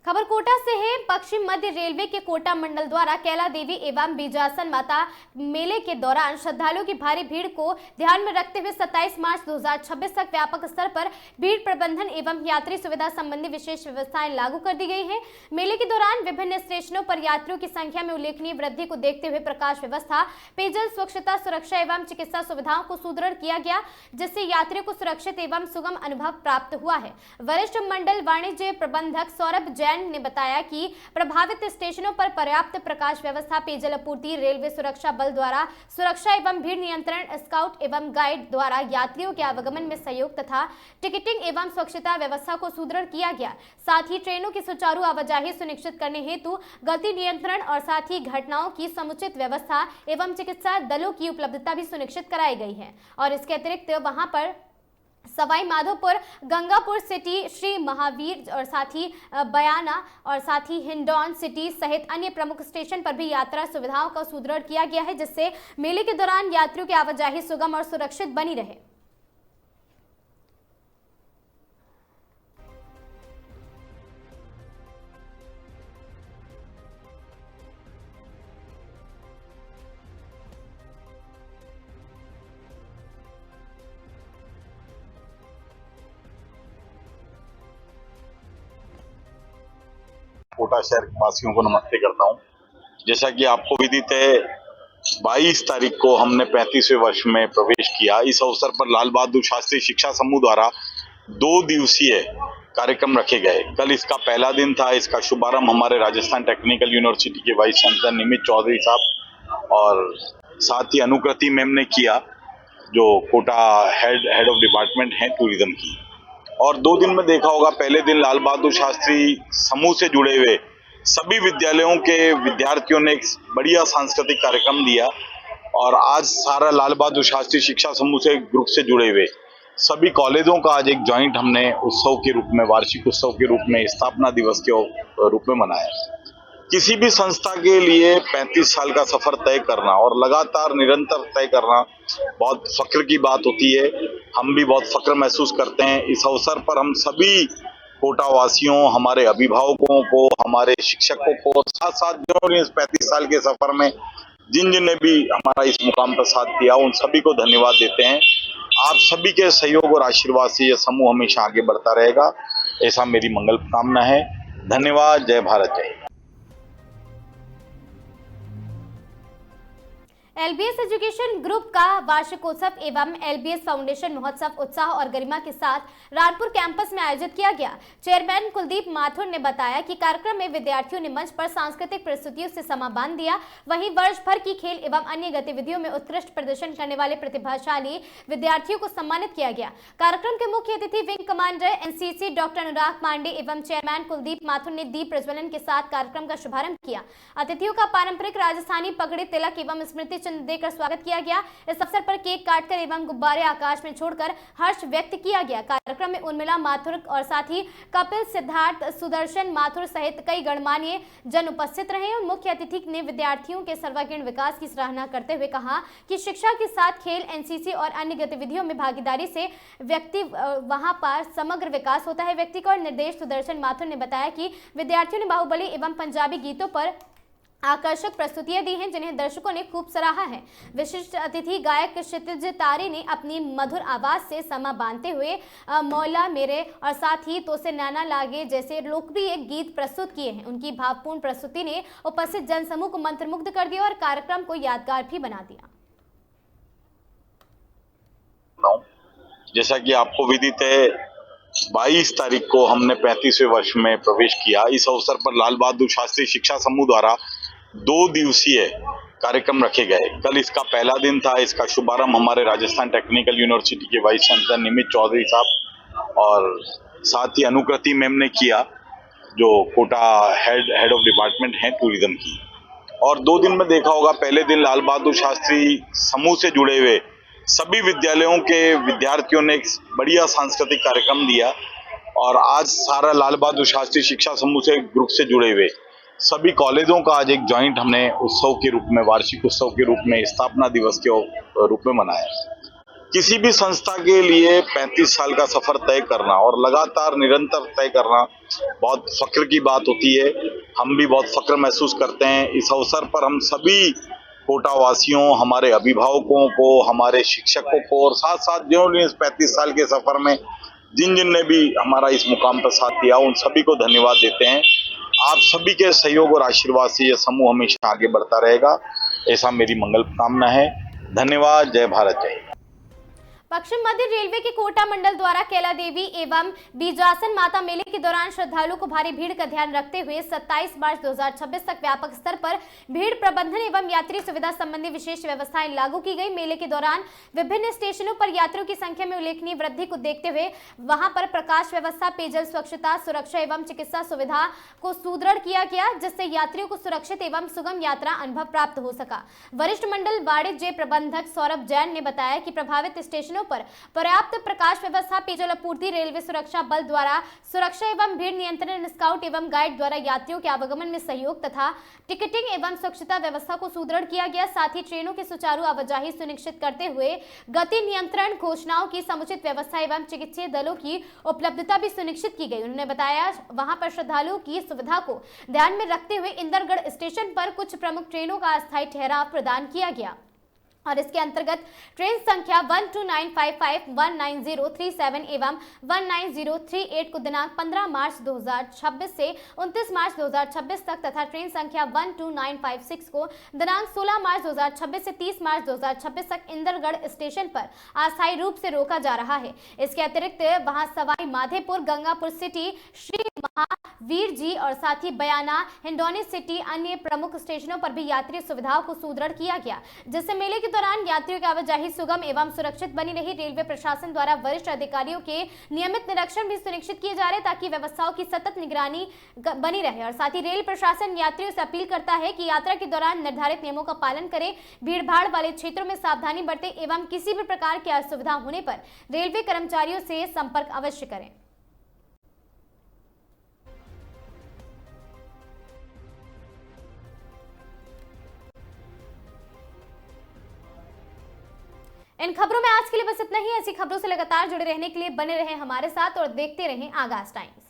खबर कोटा से है। पश्चिम मध्य रेलवे के कोटा मंडल द्वारा कैला देवी एवं बीजासन माता मेले के दौरान श्रद्धालुओं की भारी भीड़ को ध्यान में रखते हुए 27 मार्च 2026 तक व्यापक स्तर पर भीड़ प्रबंधन एवं यात्री सुविधा संबंधी विशेष व्यवस्थाएं लागू कर दी गई हैं। मेले के दौरान विभिन्न स्टेशनों पर यात्रियों की संख्या में उल्लेखनीय वृद्धि को देखते हुए प्रकाश व्यवस्था, पेयजल, स्वच्छता, सुरक्षा एवं चिकित्सा सुविधाओं को सुदृढ़ किया गया, जिससे यात्रियों को सुरक्षित एवं सुगम अनुभव प्राप्त हुआ है। वरिष्ठ मंडल वाणिज्य प्रबंधक सौरभ जैन ने बताया कि प्रभावित स्टेशनों पर पर्याप्त प्रकाश व्यवस्था, पेयजल आपूर्ति, रेलवे सुरक्षा बल द्वारा सुरक्षा एवं भीड़ नियंत्रण, स्काउट एवं गाइड द्वारा यात्रियों के आवागमन में सहयोग तथा टिकटिंग एवं स्वच्छता व्यवस्था को सुदृढ़ किया गया। साथ ही ट्रेनों की सुचारू आवाजाही सुनिश्चित करने हेतु गति नियंत्रण और साथ ही घटनाओं की समुचित व्यवस्था एवं चिकित्सा दलों की उपलब्धता भी सुनिश्चित कराई गई है। और इसके अतिरिक्त वहां पर सवाई माधोपुर, गंगापुर सिटी, श्री महावीर और साथ ही बयाना और साथ ही हिंडौन सिटी सहित अन्य प्रमुख स्टेशन पर भी यात्रा सुविधाओं का सुदृढ़ किया गया है, जिससे मेले के दौरान यात्रियों की आवाजाही सुगम और सुरक्षित बनी रहे। कोटा शहर वासियों को नमस्ते करता हूं। जैसा कि आपको विदित है, 22 तारीख को हमने 35वें वर्ष में प्रवेश किया। इस अवसर पर लाल बहादुर शास्त्री शिक्षा समूह द्वारा 2 दिवसीय कार्यक्रम रखे गए। कल इसका पहला दिन था। इसका शुभारंभ हमारे राजस्थान टेक्निकल यूनिवर्सिटी के वाइस चांसलर निमित चौधरी साहब और साथ ही अनुकृति मैम ने किया, जो कोटा हेड ऑफ डिपार्टमेंट है टूरिज्म की। और 2 दिन में देखा होगा, पहले दिन लाल बहादुर शास्त्री समूह से जुड़े हुए सभी विद्यालयों के विद्यार्थियों ने एक बढ़िया सांस्कृतिक कार्यक्रम दिया, और आज सारा लाल बहादुर शास्त्री शिक्षा समूह से ग्रुप से जुड़े हुए सभी कॉलेजों का आज एक जॉइंट हमने उत्सव के रूप में, वार्षिक उत्सव के रूप में, स्थापना दिवस के रूप में मनाया। किसी भी संस्था के लिए 35 साल का सफर तय करना और लगातार निरंतर तय करना बहुत फक्र की बात होती है। हम भी बहुत फक्र महसूस करते हैं। इस अवसर पर हम सभी कोटा वासियों, हमारे अभिभावकों को, हमारे शिक्षकों को, साथ साथ जिन्होंने इस 35 साल के सफर में जिन ने भी हमारा इस मुकाम पर साथ दिया, उन सभी को धन्यवाद देते हैं। आप सभी के सहयोग और आशीर्वाद से यह समूह हमेशा आगे बढ़ता रहेगा, ऐसा मेरी मंगल कामना है। धन्यवाद। जय भारत, जय। एलबीएस एजुकेशन ग्रुप का वार्षिकोत्सव एवं एलबीएस फाउंडेशन महोत्सव उत्साह और गरिमा के साथ रानपुर कैंपस में आयोजित किया गया। चेयरमैन कुलदीप माथुर ने बताया कि कार्यक्रम में विद्यार्थियों ने मंच पर सांस्कृतिक प्रस्तुतियों से समा बांध दिया। वहीं वर्ष भर की खेल एवं अन्य गतिविधियों में उत्कृष्ट प्रदर्शन करने वाले प्रतिभाशाली विद्यार्थियों को सम्मानित किया गया। कार्यक्रम के मुख्य अतिथि विंग कमांडर एनसीसी डॉक्टर अनुराग पांडे एवं चेयरमैन कुलदीप माथुर ने दीप प्रज्वलन के साथ कार्यक्रम का शुभारंभ किया। अतिथियों का पारंपरिक राजस्थानी पगड़ी, तिलक एवं स्मृति देकर स्वागत किया गया। इस अवसर पर केक काटकर एवं गुब्बारे आकाश में छोड़कर हर्ष व्यक्त किया गया। कार्यक्रम में उर्मिला माथुर और साथ ही कपिल, सिद्धार्थ, सुदर्शन माथुर सहित कई गणमान्य जन उपस्थित रहे। और मुख्य अतिथि ने विद्यार्थियों के सर्वांगीण विकास की सराहना करते हुए कहा कि शिक्षा के साथ खेल, एनसीसी और अन्य गतिविधियों में भागीदारी से व्यक्ति वहां पर समग्र विकास होता है। व्यक्ति को निर्देश सुदर्शन माथुर ने बताया कि विद्यार्थियों ने बाहुबली एवं पंजाबी गीतों पर आकर्षक प्रस्तुतियां दी हैं जिन्हें दर्शकों ने खूब सराहा है। विशिष्ट अतिथि गायक क्षितिज तारे ने अपनी मधुर आवाज से समा बांधते हुए मौला मेरे और साथ ही तो से नैना लागे जैसे लोकप्रिय गीत प्रस्तुत किए हैं। उनकी भावपूर्ण प्रस्तुति ने उपस्थित जनसमूह को मंत्रमुग्ध कर दिया और कार्यक्रम को यादगार भी बना दिया। जैसा कि आपको विदित है, 22 तारीख को हमने 35वें वर्ष में प्रवेश किया। इस अवसर पर लाल बहादुर शास्त्री शिक्षा समूह द्वारा 2 दिवसीय कार्यक्रम रखे गए। कल इसका पहला दिन था। इसका शुभारंभ हमारे राजस्थान टेक्निकल यूनिवर्सिटी के वाइस चांसलर निमित चौधरी साहब और साथ ही अनुकृति मैम ने किया, जो कोटा हेड ऑफ डिपार्टमेंट हैं टूरिज्म की। और 2 दिन में देखा होगा, पहले दिन लाल बहादुर शास्त्री समूह से जुड़े हुए सभी विद्यालयों के विद्यार्थियों ने एक बढ़िया सांस्कृतिक कार्यक्रम दिया और आज सारा लाल बहादुर शास्त्री शिक्षा समूह से ग्रुप से जुड़े हुए सभी कॉलेजों का आज एक जॉइंट हमने उत्सव के रूप में, वार्षिक उत्सव के रूप में, स्थापना दिवस के रूप में मनाया। किसी भी संस्था के लिए 35 साल का सफर तय करना और लगातार निरंतर तय करना बहुत फक्र की बात होती है। हम भी बहुत फक्र महसूस करते हैं। इस अवसर पर हम सभी कोटा वासियों, हमारे अभिभावकों को, हमारे शिक्षकों को और साथ साथ जिन्होंने इस 35 साल के सफर में जिन ने भी हमारा इस मुकाम पर साथ दिया, उन सभी को धन्यवाद देते हैं। आप सभी के सहयोग और आशीर्वाद से यह समूह हमेशा आगे बढ़ता रहेगा, ऐसा मेरी मंगल कामना है। धन्यवाद। जय भारत, जय। पश्चिम मध्य रेलवे के कोटा मंडल द्वारा कैला देवी एवं बीजासन माता मेले के दौरान श्रद्धालुओं को भारी भीड़ का ध्यान रखते हुए 27 मार्च 2026 तक व्यापक स्तर पर भीड़ प्रबंधन एवं यात्री सुविधा संबंधी विशेष व्यवस्थाएं लागू की गई। मेले के दौरान विभिन्न स्टेशनों पर यात्रियों की संख्या में उल्लेखनीय वृद्धि को देखते हुए वहां पर प्रकाश व्यवस्था, पेयजल, स्वच्छता, सुरक्षा एवं चिकित्सा सुविधा को सुदृढ़ किया गया, जिससे यात्रियों को सुरक्षित एवं सुगम यात्रा अनुभव प्राप्त हो सका। वरिष्ठ मंडल वाणिज्य प्रबंधक सौरभ जैन ने बताया कि प्रभावित स्टेशनों पर पर्याप्त प्रकाश व्यवस्था, पेयजल आपूर्ति, रेलवे सुरक्षा बल द्वारा सुरक्षा एवं भीड़ नियंत्रण, स्काउट एवं गाइड द्वारा यात्रियों के आवागमन में सहयोग तथा टिकटिंग एवं स्वच्छता व्यवस्था को सुदृढ़ किया गया। साथ ही ट्रेनों की सुचारू आवाजाही सुनिश्चित करते हुए गति नियंत्रण, घोषणाओं की समुचित व्यवस्था एवं चिकित्सीय दलों की उपलब्धता भी सुनिश्चित की गई। उन्होंने बताया वहां पर श्रद्धालुओं की सुविधा को ध्यान में रखते हुए इंदरगढ़ स्टेशन पर कुछ प्रमुख ट्रेनों का अस्थायी ठहराव प्रदान किया गया और इसके अंतर्गत ट्रेन संख्या 12955, 19037 एवं 19038 को दिनांक 15 मार्च 2026 से 29 मार्च 2026 तक तथा ट्रेन संख्या 12956 को दिनांक 16 मार्च 2026 से 30 मार्च 2026 तक इंदरगढ़ स्टेशन पर अस्थायी रूप से रोका जा रहा है। इसके अतिरिक्त वहां सवाई माधोपुर, गंगापुर सिटी, श्री महावीर जी और साथ ही बयाना, हिंडौनी सिटी, अन्य प्रमुख स्टेशनों पर भी यात्री सुविधाओं को सुदृढ़ किया गया, जिससे मेले के दौरान यात्रियों की आवाजाही सुगम एवं सुरक्षित बनी रही। रेलवे प्रशासन द्वारा वरिष्ठ अधिकारियों के नियमित निरीक्षण भी सुनिश्चित किए जा रहे ताकि व्यवस्थाओं की सतत निगरानी बनी रहे। और साथ ही रेल प्रशासन यात्रियों से अपील करता है कि यात्रा के दौरान निर्धारित नियमों का पालन करें, भीड़ भाड़ वाले क्षेत्रों में सावधानी बरतें एवं किसी भी प्रकार की असुविधा होने पर रेलवे कर्मचारियों से संपर्क अवश्य करें। इन खबरों में आज के लिए बस इतना ही। ऐसी खबरों से लगातार जुड़े रहने के लिए बने रहें हमारे साथ और देखते रहें आगाज टाइम्स।